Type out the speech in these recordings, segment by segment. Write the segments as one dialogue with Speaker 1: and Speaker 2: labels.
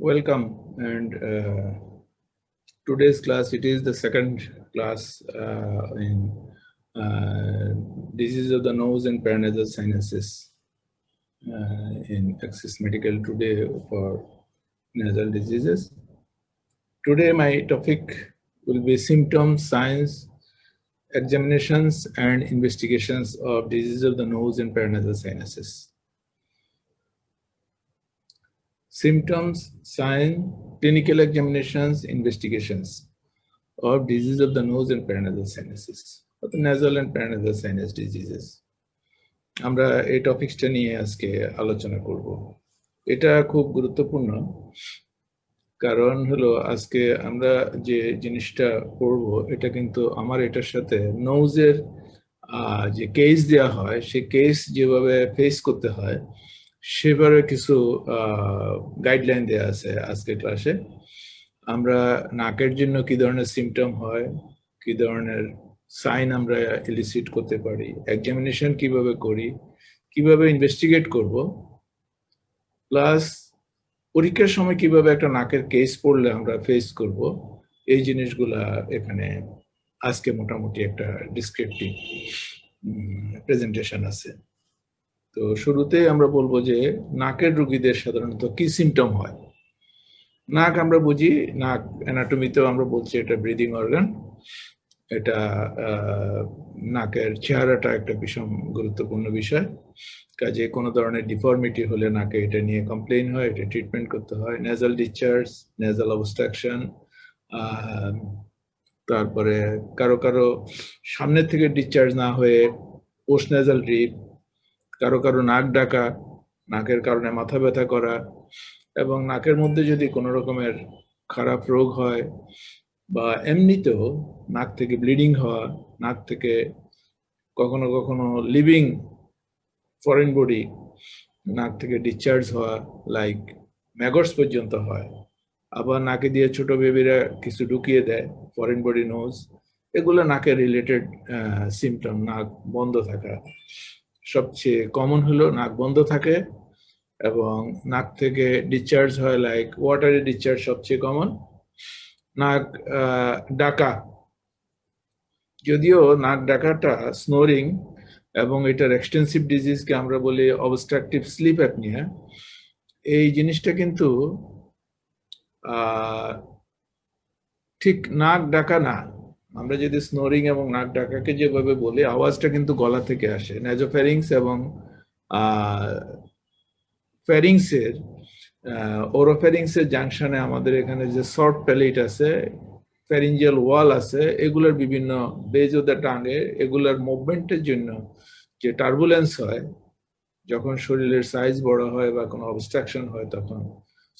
Speaker 1: Welcome, and today's class, it is the second class in disease of the nose and paranasal sinuses in Axis Medical today for nasal diseases. Today my topic will be symptoms, signs, examinations and investigations of disease of the nose and paranasal sinuses. Symptoms, sign, clinical examinations, investigations of disease of the nose and paranasal sinuses, or the nasal and paranasal sinus diseases. আমরা এই টপিকসটা নিয়ে আজকে আলোচনা করব। এটা খুব গুরুত্বপূর্ণ, কারণ হলো আজকে আমরা যে জিনিসটা পড়ব এটা কিন্তু আমার এটার সাথে নোজের যে কেস দেওয়া হয় সেই কেস যেভাবে ফেস করতে হয় সেভাবে কিছু গাইডলাইন দেওয়া আছে আজকের ক্লাসে। আমরা নাকের জন্য কি ধরনের সিমটম হয়, কি ধরনের সাইন আমরা এলিসিট করতে পারি, এক্সামিনেশন কিভাবে করি, কিভাবে ইনভেস্টিগেট করব, প্লাস পরীক্ষার সময় কিভাবে একটা নাকের কেস পড়লে আমরা ফেস করব, এই জিনিসগুলা এখানে আজকে মোটামুটি একটা ডিসক্রিপটিভ প্রেজেন্টেশন আছে। তো শুরুতে আমরা বলবো যে নাকের রোগীদের সাধারণত কি সিমটম হয়। নাক আমরা বুঝি, নাক অ্যানাটমিতেও আমরা বলছি এটা ব্রিদিং অর্গান। এটা নাকের চেহারাটা একটা ভীষণ গুরুত্বপূর্ণ বিষয়। কাজে কোনো ধরনের ডিফর্মিটি হলে নাকে এটা নিয়ে কমপ্লেইন হয়, এটা ট্রিটমেন্ট করতে হয়। নেজাল ডিসচার্জ, নেজাল অবস্ট্রাকশন, তারপরে কারো কারো সামনের থেকে ডিসচার্জ না হয়ে পোস্ট নেজাল ড্রিপ, কারো কারো নাক ডাকা, নাকের কারণে মাথা ব্যথা করা, এবং নাকের মধ্যে যদি কোনো রকমের খারাপ রোগ হয় বা এমনিতেও নাক থেকে ব্লিডিং হওয়া, নাক থেকে কখনো কখনো লিভিং ফরেন বডি নাক থেকে ডিসচার্জ হওয়া, লাইক ম্যাগটস পর্যন্ত হয়। আবার নাকে দিয়ে ছোট বেবিরা কিছু ঢুকিয়ে দেয়, ফরেন বডি নোজ, এগুলো নাকের রিলেটেড সিমটম। নাক বন্ধ থাকা সবচেয়ে কমন হলো, নাক বন্ধ থাকে এবং নাক থেকে ডিসচার্জ হয়, লাইক ওয়াটারি ডিসচার্জ সবচেয়ে কমন। নাক ডাকা, যদিও নাক ডাকাটা স্নোরিং এবং এটার এক্সটেন্সিভ ডিজিজকে আমরা বলি অবস্ট্রাকটিভ স্লিপ অ্যাপনিয়া, এই জিনিসটা কিন্তু ঠিক নাক ডাকা না। আমরা যদি স্নোরিং এবং নাক ডাকাকে যেভাবে বলি, আওয়াজটা কিন্তু গলা থেকে আসে। নেজোফ্যারিংস এবং ফ্যারিংসের ওরোফ্যারিংসের জাংশনে আমাদের এখানে যে শর্ট প্যালেট আছে, ফ্যারিঞ্জিয়াল ওয়াল আছে, এগুলোর বিভিন্ন বেজ অফ দ্য টাঙ্গে, এগুলোর মুভমেন্টের জন্য যে টার্বুলেন্স হয়, যখন শরীরের সাইজ বড় হয় বা কোনো অবস্ট্রাকশন হয়, তখন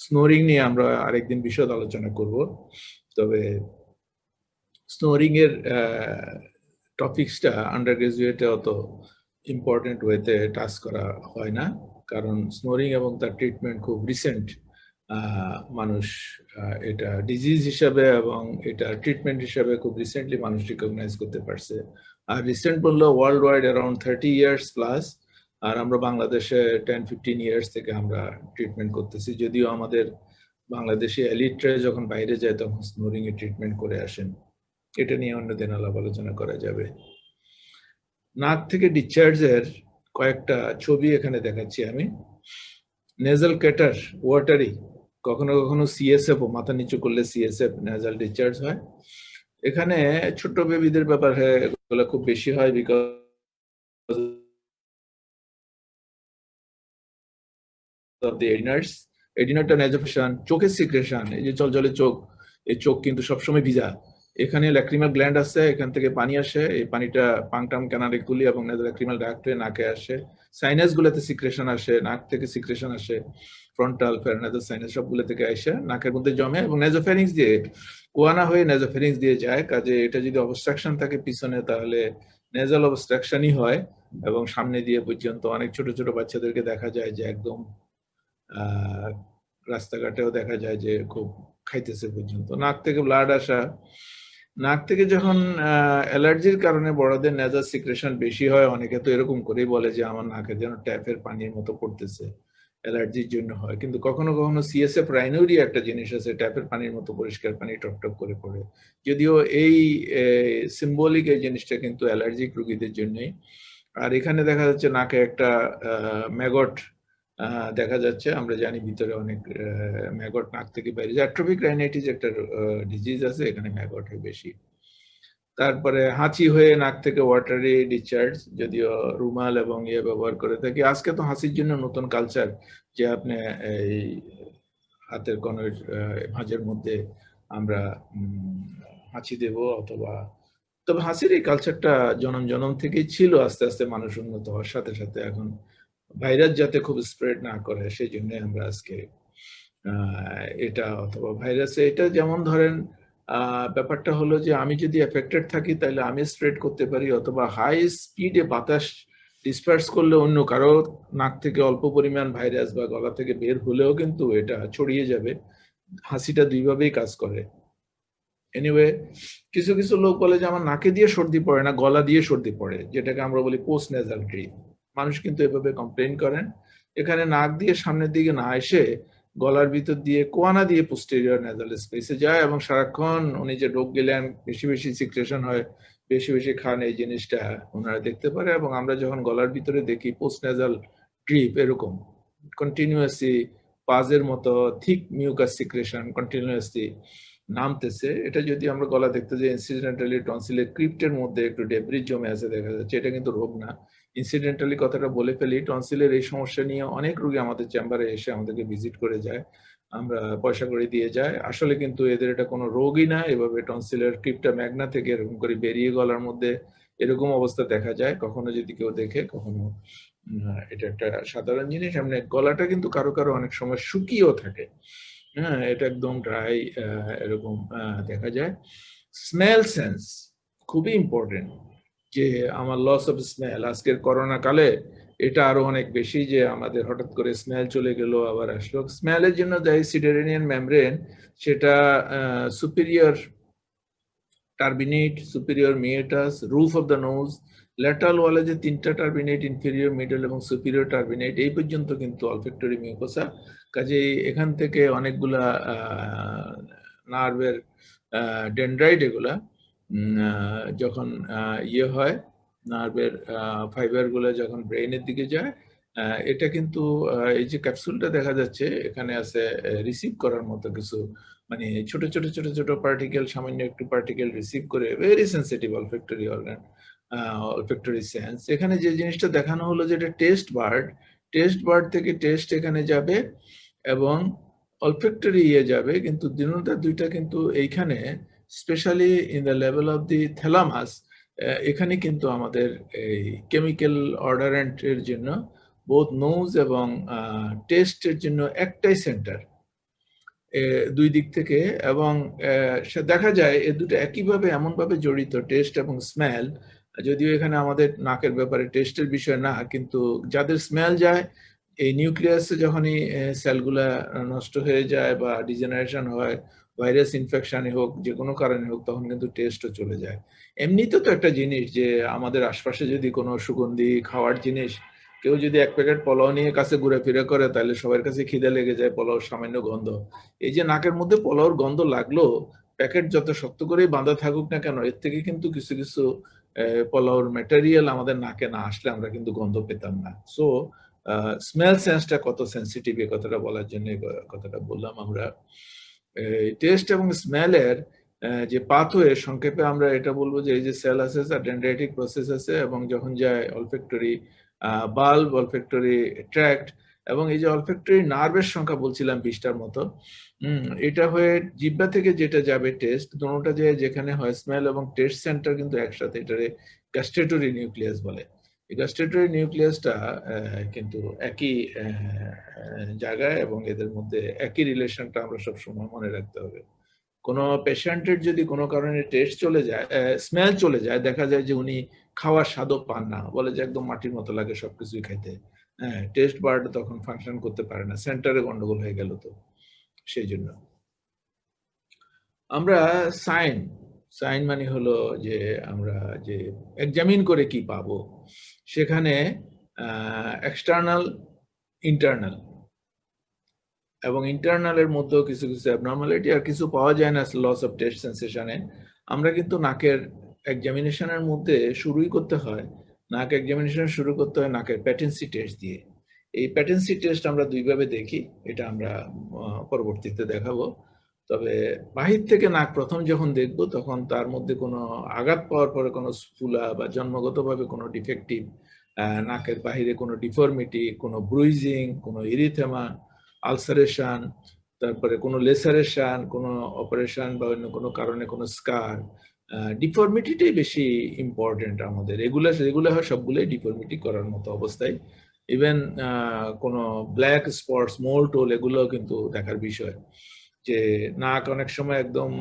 Speaker 1: স্নোরিং নিয়ে আমরা আরেকদিন বিশদ আলোচনা করব। তবে স্নোরিং এর টপিকসটা আন্ডার গ্রাজুয়েটে অত ইম্পর্টেন্ট ওয়েতে টাচ করা হয় না, কারণ স্নোরিং এবং তার ট্রিটমেন্ট খুব রিসেন্ট। মানুষ এটা ডিজিজ হিসাবে এবং এটা ট্রিটমেন্ট হিসাবে খুব রিসেন্টলি মানুষ রিকগনাইজ করতে পারছে। আর রিসেন্ট বললো world wide around 30 years plus, আর আমরা বাংলাদেশে 10-15 ইয়ার্স থেকে আমরা ট্রিটমেন্ট করতেছি। যদিও আমাদের বাংলাদেশে এলিটরা যখন বাইরে যায় তখন স্নোরিং এর ট্রিটমেন্ট করে আসেন। এটা নিয়ে অন্যদিন আলাপ আলোচনা করা যাবে। নাক থেকে ডিসচার্জের কয়েকটা ছবি এখানে দেখাচ্ছি আমি। নেজাল ক্যাটার, ওয়াটারি, কখনো কখনো সিএসএফ, ও মাথা নিচু করলে সিএসএফ নেজাল ডিসচার্জ হয়। এখানে ছোট বেবিদের ব্যাপার হয়, এগুলো খুব বেশি হয় বিকজ অফ দি এডিনার্স। এডিনারটা নেজোফেশন, চোখের সিক্রেশন, এই যে জলজলে চোখ, এই চোখ কিন্তু সবসময় ভিজা। এখানে ল্যাক্রিমাল গ্ল্যান্ড আছে, এখান থেকে পানি আসে, এই পানিটা পাংটাম ক্যানালিকুলি এবং ল্যাক্রিমাল ডাক্ট হয়ে নাকে আসে। সাইনাস গুলোতে সিক্রেশন আসে, নাক থেকে সিক্রেশন আসে, ফ্রন্টাল প্যারানাসাল সাইনাস সবগুলো থেকে আসে, নাকের মধ্যে জমে এবং নেজোফ্যারিংস দিয়ে কোয়ানা হয়ে নেজোফ্যারিংস দিয়ে যায়। কাজে এটা যদি অবস্ট্রাকশন থাকে পিছনে, তাহলে নেজাল অবস্ট্রাকশনই হয় এবং সামনে দিয়ে পর্যন্ত অনেক ছোট ছোট বাচ্চাদেরকে দেখা যায় যে একদম রাস্তাঘাটেও দেখা যায় যে খুব খাইতেছে পর্যন্ত। নাক থেকে ব্লাড আসা, নাক থেকে যখন অ্যালার্জির কারণে বড়দের নেজাল সিক্রেশন বেশি হয়, অনেকে তো এরকম করেই বলে যে আমার নাকে যেন ট্যাপের পানির মতো পড়তেছে। অ্যালার্জির জন্য হয়, কিন্তু কখনো কখনো সিএসএফ রাইনোরিয়া একটা জিনিস আছে, ট্যাপের পানির মতো পরিষ্কার পানি টপ টপ করে পড়ে। যদিও এই সিম্বলিক এই জিনিসটা কিন্তু অ্যালার্জিক রোগীদের জন্যই। আর এখানে দেখা যাচ্ছে নাকে একটা ম্যাগট দেখা যাচ্ছে। আমরা জানি ভিতরে অনেক ম্যাগট নাক থেকে বাইরে যায়। অ্যাট্রোপিক রাইনাইটিস একটা ডিজিজ আছে, এখানে ম্যাগট হয় বেশি। তারপরে হাঁচি হয়ে নাক থেকে ওয়াটারি ডিসচার্জ, যদিও রুমাল এবং ইয়ে ব্যবহার করে থাকি। আজকে তো হাসির জন্য নতুন কালচার যে আপনি এই হাতের কনের ভাঁজের মধ্যে আমরা হাঁচি দেব অথবা, তবে হাসির এই কালচারটা জনম জনম থেকেই ছিল, আস্তে আস্তে মানুষ উন্নত হওয়ার সাথে সাথে এখন ভাইরাস যাতে খুব স্প্রেড না করে সেই জন্য আমরা আজকে এটা অথবা ভাইরাসে এটা যেমন ধরেন ব্যাপারটা হলো যে আমি যদি এফেক্টেড থাকি তাহলে আমি স্প্রেড করতে পারি, অথবা হাই স্পিডে বাতাস ডিসপার্স করলে অন্য কারো নাক থেকে অল্প পরিমাণ ভাইরাস বা গলা থেকে বের হলেও কিন্তু এটা ছড়িয়ে যাবে। হাসিটা দুইভাবেই কাজ করে। এনিওয়ে, কিছু কিছু লোক বলে যে আমার নাকে দিয়ে সর্দি পড়ে না, গলা দিয়ে সর্দি পড়ে, যেটাকে আমরা বলি পোস্ট নেজাল ড্রিপ। মানুষ কিন্তু এভাবে কমপ্লেন করেন। এখানে নাক দিয়ে সামনের দিকে না এসে গলার ভিতর দিয়ে কোয়ানা দিয়ে পোস্টেরিয়র নেজাল স্পেসে যায়, এবং সারাক্ষণ উনি যে ডোক গেলেন বেশি বেশি সিক্রেশন হয়, বেশি বেশি খান, এই জিনিসটা ওনারা দেখতে পারে। এবং আমরা যখন গলার ভিতরে দেখি পোস্ট নেজাল ড্রিপ এরকম কন্টিনিউয়াসলি পাজের মতো থিক মিউকাস সিক্রেশন কন্টিনিউয়াসলি নামতেছে, এটা যদি আমরা গলা দেখতে যাই ইনসিডেন্টালি টনসিলের ক্রিপ্টের মধ্যে একটু ডেব্রিজ জমে আছে দেখা যাচ্ছে, এটা কিন্তু রোগ না। ইনসিডেন্টালি কথাটা বলে ফেলি, টনসিলের এই সমস্যা নিয়ে অনেক রোগী আমাদের চেম্বারে এসে আমাদেরকে ভিজিট করে যায়, আমরা পয়সা করে দিয়ে যায়। আসলে কিন্তু এদের এটা কোনো রোগই না, এভাবে টনসিলের ক্রিপ্টা ম্যাগনা থেকে এরকম করে বেরিয়ে গলার মধ্যে এরকম অবস্থা দেখা যায় কখনো যদি কেউ দেখে, কখনো এটা একটা সাধারণ জিনিস। এমনি গলাটা কিন্তু কারো কারো অনেক সময় শুকিয়েও থাকে, হ্যাঁ, এটা একদম ড্রাই এরকম দেখা যায়। স্মেল সেন্স খুবই ইম্পর্টেন্ট, যে আমার লস অফ স্মেল আজকের করোনা কালে এটা আরো অনেক বেশি, যে আমাদের হঠাৎ করে স্মেল চলে গেল আবার আসলো। স্মেলের জন্য দায়ী সিডেরেনিয়ান মেমব্রেন, সেটা superior turbinate, superior meatus, roof of the nose, lateral ওয়ালে যে তিনটা টার্বিনেট, ইনফেরিয়র, মিডল এবং সুপিরিয়র টার্বিনেট, এই পর্যন্ত কিন্তু অলফ্যাক্টরি মিউকোসা। কাজেই এখান থেকে অনেকগুলা নার্ভের ডেনড্রাইট এগুলা যখন ইয়ে হয়, নার্ভের ফাইবার গুলো যখন ব্রেইনের দিকে যায়, এটা কিন্তু এই যে ক্যাপসুলটা দেখা যাচ্ছে এখানে আছে রিসিভ করার মতো কিছু, মানে ছোট ছোট ছোট ছোট পার্টিকেল, সামান্য একটু পার্টিকেল রিসিভ করে, very sensitive olfactory organ, olfactory sense. এখানে যে জিনিসটা দেখানো হলো যে এটা টেস্ট বার্ড থেকে টেস্ট এখানে যাবে এবং অলফ্যাক্টরি ইয়ে যাবে, কিন্তু দুইটা কিন্তু এইখানে specially in the level of the thalamus, এখানে কিন্তু আমাদের এই কেমিক্যাল অর্ডারেন্টের জন্য বোথ নোজ এবং টেস্টের জন্য একটাই সেন্টার দুই দিক থেকে। এবং দেখা যায় এ দুটো একইভাবে এমনভাবে জড়িত, টেস্ট এবং স্মেল। যদিও এখানে আমাদের নাকের ব্যাপারে টেস্টের বিষয় না, কিন্তু যাদের স্মেল যায়, এই নিউক্লিয়াসে যখনই সেলগুলা নষ্ট হয়ে যায় বা ডিজেনারেশন হয়, ভাইরাস ইনফেকশনই হোক, যে কোনো কারণে হোক, তখন কিন্তু টেস্টও চলে যায়। এমনিতে তো একটা জিনিস যে আমাদের আশপাশে যদি কোনো সুগন্ধি খাওয়ার জিনিস, কেউ যদি এক প্যাকেট পোলাও নিয়ে কাছে ঘুরে ফিরে করে, তাহলে সবার কাছে খিদে লেগে যায় পোলাওর সামান্য গন্ধ। এই যে নাকের মধ্যে পোলাওর গন্ধ লাগলো, প্যাকেট যত শক্ত করেই বাঁধা থাকুক না কেন, এর থেকে কিন্তু কিছু কিছু পোলাওর ম্যাটেরিয়াল আমাদের নাকে না আসলে আমরা কিন্তু গন্ধ পেতাম না। সো স্মেল সেন্সটা কত সেন্সিটিভ, এই কথাটা বলার জন্য কথাটা বললাম। আমরা টেস্ট এবং স্মেলের যে পাথওয়ে, সংক্ষেপে আমরা এটা বলবো যে এই যে সেল আছে, ডেনড্রাইটিক প্রসেস আছে, এবং যখন যায় অলফ্যাক্টরি বাল্ব, অলফ্যাক্টরি ট্র্যাক্ট, এবং এই যে অলফ্যাক্টরি নার্ভের সংখ্যা বলছিলাম 20টার মতো, এটা হয়ে জিহ্বা থেকে যেটা যাবে টেস্ট, দুটোটা যায় যেখানে হয় স্মেল এবং টেস্ট সেন্টার কিন্তু একসাথে, এটারে গ্যাস্ট্রেটরি নিউক্লিয়াস বলে। এই গ্যাস্ট্রেটরি নিউক্লিয়াসটা কিন্তু একই জায়গায়, এবং এদের মধ্যে একই রিলেশনটা আমরা সবসময় মনে রাখতে হবে। কোনো পেশেন্টের যদি কোনো কারণে টেস্ট চলে যায়, স্মেল চলে যায়, দেখা যায় যে উনি খাওয়ার স্বাদও পান না, বলে যে একদম মাটির মতো লাগে সবকিছুই খাইতে। হ্যাঁ, টেস্ট বার্ড তখন ফাংশন করতে পারে না, সেন্টারে গন্ডগোল হয়ে গেল। তো সেই জন্য আমরা সাইন সাইন মানে হলো যে আমরা যে এক্সামিন করে কি পাবো, সেখানে এক্সটার্নাল, ইন্টারনাল, এবং ইন্টারনালের মধ্যেও কিছু কিছু অ্যাবনর্মালিটি আর কিছু পাওয়া যায় না লস অফ টেস্ট সেন্সেশনে। আমরা কিন্তু নাকের এক্সামিনেশনের মধ্যে শুরুই করতে হয়, নাক এক্সামিনেশন শুরু করতে হয় নাকের প্যাটেন্সি টেস্ট দিয়ে। এই প্যাটেন্সি টেস্ট আমরা দুইভাবে দেখি, এটা আমরা পরবর্তীতে দেখাবো। তবে বাহির থেকে নাক প্রথম যখন দেখব তখন তার মধ্যে কোনো আঘাত পাওয়ার পরে কোনো স্ফুলা বা জন্মগতভাবে কোনো ডিফেক্টিভ নাকের বাহিরে কোনো ডিফর্মিটি, কোনো ব্রুইজিং, কোনো ইরিথেমা, আলসারেশন, তারপরে কোনো লেসারেশন, কোনো অপারেশন বা অন্য কোনো কারণে কোনো স্কার, ডিফর্মিটিটাই বেশি ইম্পর্টেন্ট আমাদের। এগুলো হয় সবগুলোই ডিফর্মিটি করার মতো অবস্থায়। ইভেন কোনো ব্ল্যাক স্পটস, মোল টোল এগুলোও কিন্তু দেখার বিষয়। যে নাক অনেক সময় একদম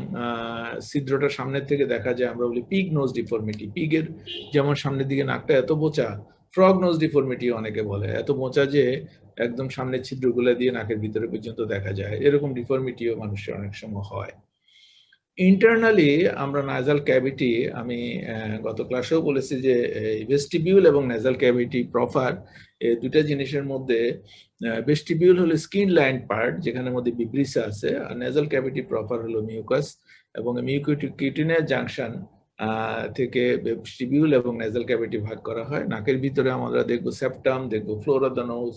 Speaker 1: ছিদ্রটা সামনের থেকে দেখা যায়, আমরা বলি পিগ নোজ ডিফর্মিটি। পিগের যেমন সামনের দিকে নাকটা এত বোচা, ফ্রগ নোজ ডিফর্মিটি অনেকে বলে, এত বোচা যে একদম সামনের ছিদ্রগুলো দিয়ে নাকের ভিতরে পর্যন্ত দেখা যায়, এরকম ডিফর্মিটিও মানুষের অনেক সময় হয়। ইন্টারনালি আমরা নাজাল ক্যাভিটি, আমি গত ক্লাসেও বলেছি যে ভেস্টিবিউল এবং নাজাল ক্যাভিটি প্রপার দুটা জিনিসের মধ্যে ভেস্টিবিউল হলো স্কিন লাইন পার্ট যেখানের মধ্যে বিব্রিসা আছে, আর নাজাল ক্যাভিটি প্রপার হলো মিউকাস, এবং মিউকোকিউটিনের জাংশন থেকে ভেস্টিবিউল এবং নাজাল ক্যাভিটি ভাগ করা হয়। নাকের ভিতরে আমরা দেখবো সেপ্টাম, দেখবো ফ্লোর অফ দ্য নোজ,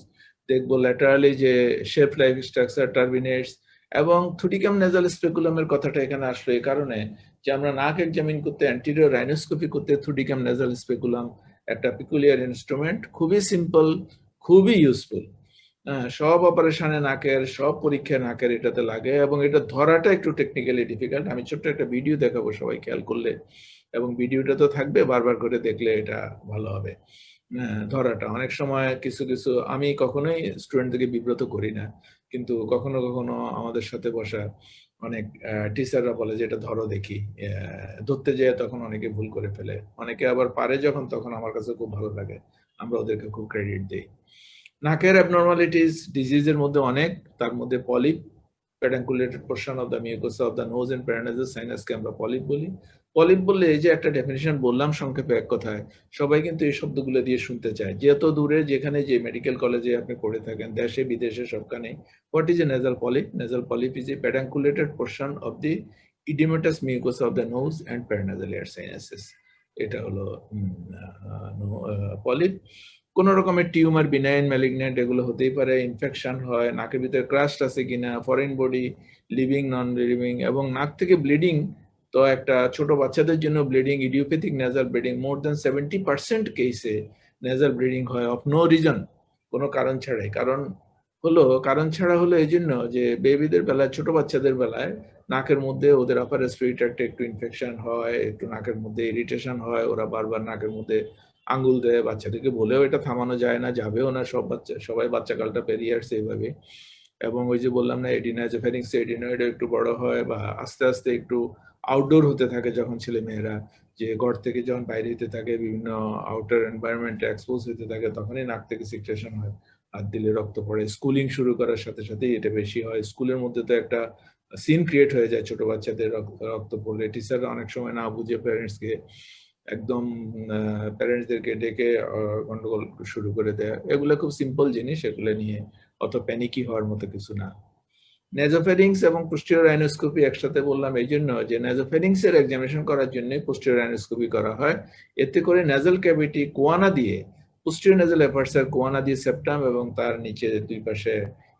Speaker 1: দেখবো ল্যাটারালি যে শেপ লাইক স্ট্রাকচার টার্মিনেটস, এবং থুটিকাম নেজাল স্পেকুলামের কথাটা এখানে আসলো এই কারণে যে আমরা নাক এক্সামিন করতে, অ্যান্টিরিয়র রাইনোস্কোপি করতে থুটিকাম নেজাল স্পেকুলাম একটা পিকুলিয়ার ইনস্ট্রুমেন্ট, খুবই সিম্পল, খুবই ইউজফুল। সব অপারেশনে নাকের, সব পরীক্ষায় নাকের এটাতে লাগে, এবং এটা ধরাটা একটু টেকনিক্যালি ডিফিকাল্ট। আমি ছোট্ট একটা ভিডিও দেখাবো, সবাই খেয়াল করলে, এবং ভিডিওটা তো থাকবে, বারবার করে দেখলে এটা ভালো হবে। ধরাটা অনেক সময় কিছু কিছু আমি কখনোই স্টুডেন্টদেরকে বিব্রত করি না, কিন্তু কখনো কখনো আমাদের সাথে বসা অনেক টিচাররা বলে যে এটা ধরো দেখি, ধরতে যেয়ে তখন অনেকে ভুল করে ফেলে, অনেকে আবার পারে যখন, তখন আমার কাছে খুব ভালো লাগে, আমরা ওদেরকে খুব ক্রেডিট দিই। নাকের অ্যাবনর্মালিটিস ডিজিজের মধ্যে অনেক, তার মধ্যে polyp, pedunculated portion of the mucosa of the nose and paranasal সাইনাসকে আমরা পলিপ বলি। পলিপ বললে এই যে একটা ডেফিনিশন বললাম সংক্ষেপে এক কথায়, সবাই কিন্তু এই শব্দগুলো দিয়ে শুনতে চায়, যত দূরে যেখানে যে মেডিকেল কলেজে আপনি পড়ে থাকেন, দেশে বিদেশে সবখানে, what is a nasal polyp? Nasal polyp is a pedunculated portion of the oedematous mucosa of the nose and paranasal air sinuses. এটা হলো পলিপ। কোন রকমের টিউমার, বিনাইন, ম্যালিগন্যান্ট, এগুলো হতেই পারে, ইনফেকশন হয়, নাকের ভিতরে ক্রাস্ট আছে কিনা, foreign body, living, non living, এবং নাক থেকে ব্লিডিং। তো একটা ছোট বাচ্চাদের জন্য ব্লিডিং, ইডিওপ্যাথিক নেজাল ব্লিডিং, মোর দেন 70% কেসে নেজাল ব্লিডিং হয় অফ নো রিজন, কোনো কারণ ছাড়াই। কারণ ছাড়া হলো এই জন্য যে বেবিদের বেলায়, ছোট বাচ্চাদের বেলায় নাকের মধ্যে ওদের আপার রেসপিরেটরি ট্র্যাক্টে একটু ইনফেকশন হয়, একটু নাকের মধ্যে ইরিটেশন হয়, ওরা বারবার নাকের মধ্যে আঙ্গুল দেয়, বাচ্চাদেরকে বলেও এটা থামানো যায় না, যাবেও না, সবাই বাচ্চা কালটা পেরিয়ে আসছে এইভাবে। এবং ওই যে বললাম না, এডিনোফ্যারিংস এডিনয়েড একটু বড় হয়, বা আস্তে আস্তে একটু আউটডোর হতে থাকে যখন ছেলে মেয়েরা, যে ঘর থেকে যখন বাইরে হতে থাকে, বিভিন্ন আউটার এনভায়রনমেন্টে এক্সপোজ হতে থাকে, তখনই নাক থেকে সিক্রেশন হয়, হাত দিলে রক্ত পড়ে। স্কুলিং শুরু করার সাথে সাথেই এটা বেশি হয়। স্কুলের মধ্যে তো একটা সিন ক্রিয়েট হয়ে যায় ছোট বাচ্চাদের রক্ত পড়লে, টিচাররা অনেক সময় না বুঝে প্যারেন্টসকে একদম প্যারেন্টসদেরকে ডেকে গন্ডগোল শুরু করে দেয়। এগুলো খুব সিম্পল জিনিস, এগুলো নিয়ে অত প্যানিকি হওয়ার মতো কিছু না। নেজোফেরিংস এবং পোস্টেরিয়র রাইনোস্কোপি একসাথে বললাম এই জন্য যে নেজোফেরিংস এর এক্সামিনেশন করার জন্য পোস্টেরিয়র রাইনোস্কোপি করা হয়। এতে করে নেজাল ক্যাভিটি কোয়ানা দিয়ে, পোস্টেরিয়র নেজাল অ্যাপারচার কোয়ানা দিয়ে সেপ্টাম এবং তার নিচে দুই পাশে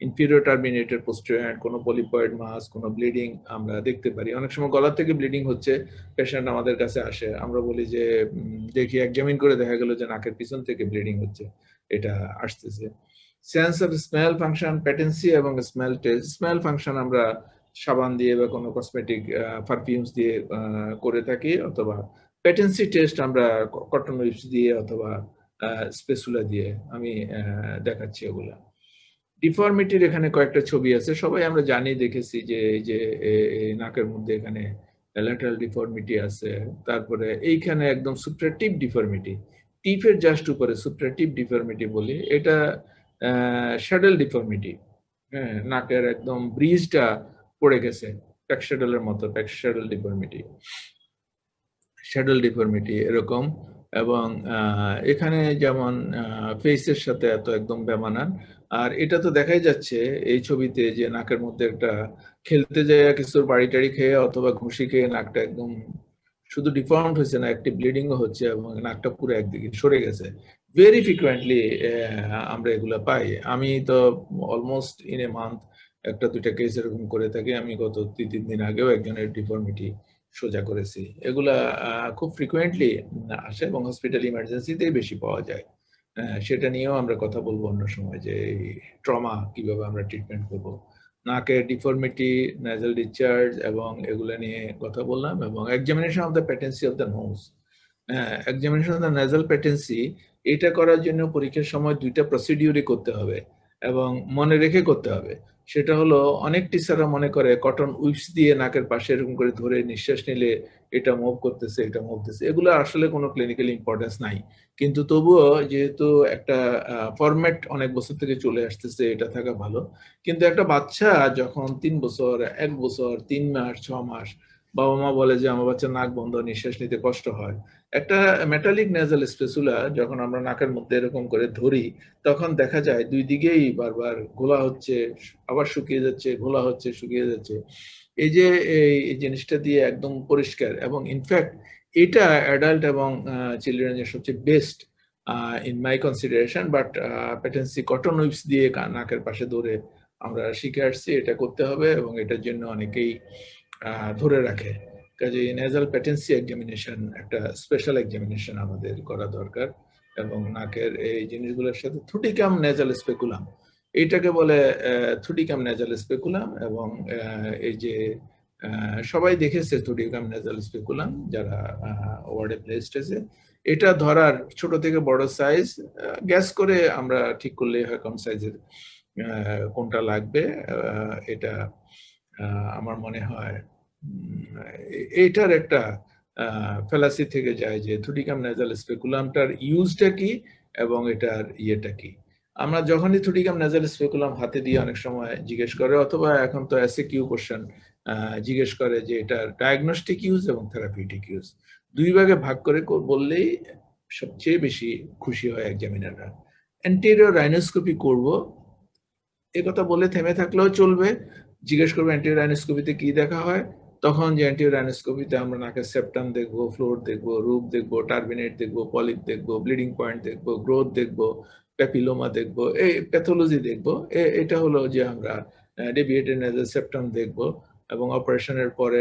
Speaker 1: ইনফিরিয়র টার্মিনেটেড পোস্টেরিয়র কোনো পলিপয়েড মাস, কোনো ব্লিডিং আমরা দেখতে পারি। অনেক সময় গলা থেকে ব্লিডিং হচ্ছে, পেশেন্ট আমাদের কাছে আসে, আমরা বলি যে দেখি, এক্সামিন করে দেখা গেল যে নাকের পিছন থেকে ব্লিডিং হচ্ছে, এটা আসতেছে। সেন্স অফ স্মেল ফাংশন, প্যাটেন্সি এবং স্মেল টেস্ট। স্মেল ফাংশন আমরা সাবান দিয়ে বা কোনো কসমেটিক পারফিউমস দিয়ে করে থাকি, অথবা প্যাটেন্সি টেস্ট আমরা কটন উইপস দিয়ে অথবা স্পেসুলা দিয়ে। আমি দেখাচ্ছি ওগুলা। ডিফর্মিটির এখানে কয়েকটা ছবি আছে, সবাই আমরা জানি, দেখেছি যে এই যে নাকের মধ্যে এখানে ল্যাটারাল ডিফর্মিটি আছে, তারপরে এইখানে একদম সুপ্রাটিভ ডিফর্মিটি, টিপের জাস্ট উপরে সুপ্রাটিভ ডিফর্মিটি বলি, এটা শ্যাডেল ডিফর্মিটি। হ্যাঁ, নাকের একদম ব্রিজটা পড়ে গেছে, প্যাকশ্যাডেলের মতো, প্যাকশ্যাডেল ডিফর্মিটি, শ্যাডেল ডিফর্মিটি এরকম। এবং এখানে যেমন ফেসের সাথে এত একদম বেমানান। আর এটা তো দেখাই যাচ্ছে এই ছবিতে যে নাকের মধ্যে একটা খেলতে যায় কিছুর বাড়ি টাড়ি খেয়ে অথবা ঘুষি খেয়ে নাকটা একদম শুধু ডিফর্মড হয়েছে না, একটি ব্লিডিংও হচ্ছে এবং নাকটা পুরো একদিকে সরে গেছে। ভেরি ফ্রিকুয়েন্টলি আমরা এগুলো পাই। আমি তো অলমোস্ট ইন এ মান্থ একটা দুইটা কেস এরকম করে থাকি। আমি গত 3 দিন আগেও একজনের ডিফর্মিটি সোজা করেছি। এগুলা খুব ফ্রিকুয়েন্টলি আসে এবং হসপিটাল ইমার্জেন্সিতেই বেশি পাওয়া যায়। সেটা নিয়েও আমরা কথা বলবো অন্য সময় যে ট্রমা কিভাবে আমরা ট্রিটমেন্ট করব। নাকের ডিফর্মিটি, nasal ডিসচার্জ এবং এগুলো নিয়ে কথা বললাম এবং examination of the patency of the nose. Examination of the nasal patency এটা করার জন্য পরীক্ষার সময় 2টা প্রসিডিউরই করতে হবে এবং মনে রেখে করতে হবে। সেটা হলো অনেক টিচাররা মনে করে কটন উইপস দিয়ে নাকের পাশে এরকম করে ধরে নিঃশ্বাস নিলে এটা মুভ করতেছে, এটা মুভ করতেছে। এগুলো আসলে কোনো ক্লিনিক্যাল ইম্পর্টেন্স নাই। কিন্তু তবুও যেহেতু একটা ফরম্যাট অনেক বছর থেকে চলে আসতেছে, এটা থাকা ভালো। কিন্তু একটা বাচ্চা যখন 3 বছর, 1 বছর, 3 মাস, 6 মাস বাবা মা বলে যে আমার বাচ্চার নাক বন্ধ, নিঃশ্বাস নিতে কষ্ট হয়। একটা মেটালিক নেজাল স্পেসুলা যখন আমরা নাকের মধ্যে এরকম করে ধরি তখন দেখা যায় 2 দিকেই বারবার ঘোলা হচ্ছে, আবার শুকিয়ে যাচ্ছে, ঘোলা হচ্ছে, শুকিয়ে যাচ্ছে। এই যে এই জিনিসটা দিয়ে একদম পরিষ্কার এবং ইনফ্যাক্ট এটা অ্যাডাল্ট এবং চিলড্রেনের সবচেয়ে best in my consideration. But patency cotton wisps দিয়ে নাকের পাশে ধরে আমরা শিখে আসছি এটা করতে হবে এবং এটার জন্য অনেকেই ধরে রাখে। কাজে নেজাল প্যাটেন্সি এক্সামিনেশন একটা স্পেশাল এক্সামিনেশন আমাদের করা দরকার এবং নাকের এই জিনিসগুলোর সাথে থুটিকাম নেজাল স্পেকুলাম, এইটাকে বলে থুটিকাম নেজাল স্পেকুলাম এবং এই যে সবাই দেখেছে থুটিকাম নেজাল স্পেকুলাম যারা ওয়ার্ডে প্লেসড আছে। এটা ধরার ছোট থেকে বড় সাইজ গ্যাস করে আমরা ঠিক করলেই হয় কোন সাইজের কোনটা লাগবে। এটা আমার মনে হয় এটার একটা ফ্যালাসি থেকে যায় যে থুটিকাম নেজাল স্পেকুলামটার ইউজটা কি এবং এটার ইয়েটা কি। আমরা যখনই থুটিকাম নেজাল স্পেকুলাম হাতে দিয়ে অনেক সময় জিজ্ঞেস করে অথবা এখন তো এসএকিউ কোশ্চেন জিজ্ঞেস করে যে এটার ডায়াগনস্টিক ইউজ এবং থেরাপিউটিক ইউজ 2 ভাগে ভাগ করে বললেই সবচেয়ে বেশি খুশি হয় এক্সামিনাররা। অ্যান্টেরিয়র রাইনোস্কোপি করব এ কথা বলে থেমে থাকলেও চলবে। জিজ্ঞেস করবো অ্যান্টিরিয়র রাইনোস্কোপিতে কি দেখা হয়, তখন যে অ্যান্টিরিয়র রাইনোস্কোপিতে আমরা নাকের সেপ্টাম দেখবো, ফ্লোর দেখবো, রুপ দেখবো, টার্বিনেট দেখবো, পলিপ দেখবো, ব্লিডিং পয়েন্ট দেখবো, গ্রোথ দেখবো, প্যাপিলোমা দেখবো, এই প্যাথোলজি দেখবো। এটা হলো যে আমরা ডেভিয়েটেড নেজাল সেপ্টাম দেখবো এবং অপারেশনের পরে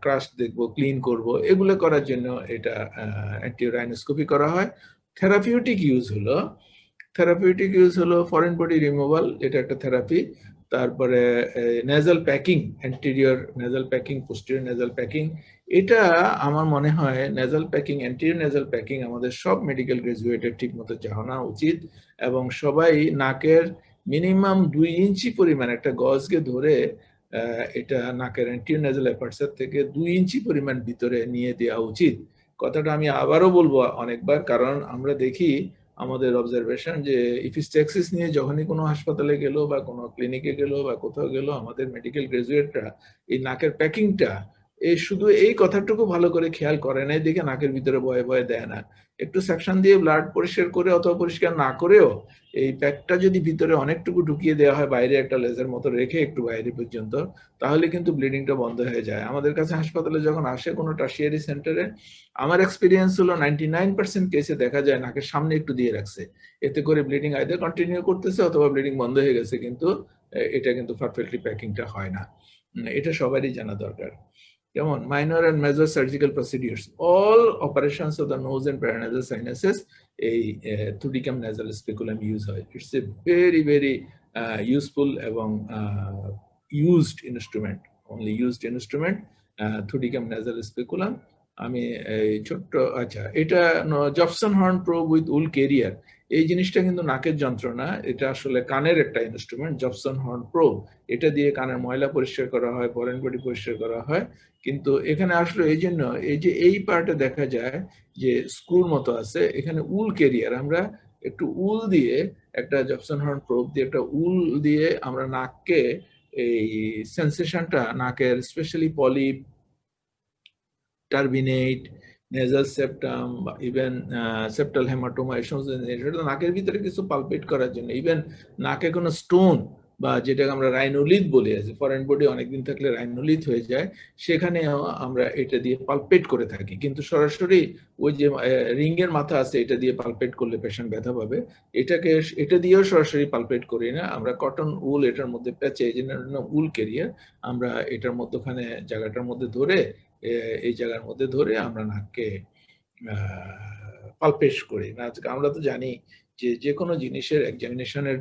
Speaker 1: ক্রাস্ট দেখবো, ক্লিন করব। এগুলো করার জন্য এটা অ্যান্টিরিয়র রাইনোস্কোপি করা হয়। থেরাপিউটিক ইউজ হলো ফরেন বডি রিমুভাল, এটা একটা থেরাপি। তারপরে nasal packing, anterior nasal packing, posterior nasal packing. এটা আমার মনে হয় nasal packing, anterior nasal packing আমাদের সব মেডিকেল গ্রাজুয়েটের ঠিক মতো জানা উচিত এবং সবাই নাকের মিনিমাম 2 ইঞ্চি পরিমাণ একটা গজকে ধরে এটা নাকের অ্যান্টেরিয়র নেজাল অ্যাপার্চার থেকে 2 ইঞ্চি পরিমাণ ভিতরে নিয়ে দেওয়া উচিত। কথাটা আমি আবারও বলবো অনেকবার, কারণ আমরা দেখি আমাদের অবজারভেশন যে ইপিস্টেক্সিস নিয়ে যখনই কোনো হাসপাতালে গেল বা কোনো ক্লিনিকে গেল বা কোথাও গেল আমাদের মেডিকেল গ্রাজুয়েটরা এই নাকের প্যাকিংটা এই শুধু এই কথাটুকু ভালো করে খেয়াল করে না, দেখে নাকের ভিতরে ভয়ে ভয়ে দেয় না। একটু সেকশন দিয়ে ব্লাড পরিষ্কার করে অথবা পরিষ্কার না করেও এই প্যাকটা যদি ভিতরে অনেকটুকু ঢুকিয়ে দেওয়া হয় বাইরে একটা লেজার মতো রেখে একটু বাইরে পর্যন্ত, তাহলে কিন্তু ব্লিডিংটা বন্ধ হয়ে যায়। আমাদের কাছে হাসপাতালে যখন আসে কোনো টার্সিয়ারি সেন্টারে, আমার এক্সপিরিয়েন্স হলো 99% কেসে দেখা যায় নাকের সামনে একটু দিয়ে রাখছে, এতে করে ব্লিডিং আইদার কন্টিনিউ করতেছে অথবা ব্লিডিং বন্ধ হয়ে গেছে, কিন্তু এটা কিন্তু পারফেক্টলি প্যাকিংটা হয় না। এটা সবারই জানা দরকার। যেমন minor and major surgical procedures, all operations of the nose and paranasal sinuses এই থুটিকাম নেজাল স্পেকুলাম ইউজ হয়। It's a very very useful এবং used instrument, only used instrument Thudichum nasal speculum. আমি এই ছোট্ট আচ্ছা, এটা Jobson horn probe with wool carrier, এই জিনিসটা কিন্তু নাকের যন্ত্র না, এটা আসলে কানের একটা ইনস্ট্রুমেন্ট, জবসন হর্ন প্রোব। এটা দিয়ে কানের ময়লা পরিষ্কার করা হয়, ফরেন বডি পরিষ্কার করা হয়। কিন্তু এখানে আসলে এই জন্য এই যে এই পার্টে দেখা যায় যে স্ক্রুর মতো আছে, এখানে উল ক্যারিয়ার, আমরা একটু উল দিয়ে একটা জবসন হর্ন প্রোব দিয়ে একটা উল দিয়ে আমরা নাককে এই সেন্সেশনটা নাকের specially polyp, turbinate nasal septum, even septal haematoma, এই সমস্ত জিনিস নাকের ভিতরে কিছু পালপেট করার জন্য, ইভেন নাকে কোনো স্টোন বা যেটাকে আমরা রাইনোলিথ বলি, আছে ফরেন বডি অনেকদিন থাকলে রাইনোলিথ হয়ে যায়, সেখানে আমরা এটা দিয়ে পালপেট করে থাকি। কিন্তু সরাসরি ওই যে রিং এর মাথা আছে এটা দিয়ে পালপেট করলে পেশেন্ট ব্যথা পাবে, এটা দিয়েও সরাসরি পালপেট করি না আমরা। কটন উল এটার মধ্যে পেঁচে, এই জন্য উল ক্যারিয়ার, আমরা এটার মধ্যখানে জায়গাটার মধ্যে ধরে, এই জায়গার মধ্যে ধরে আমরা নাককে পালপেশ করি না। আমরা তো জানি যে যে কোনো জিনিসের এক্সামিনেশনের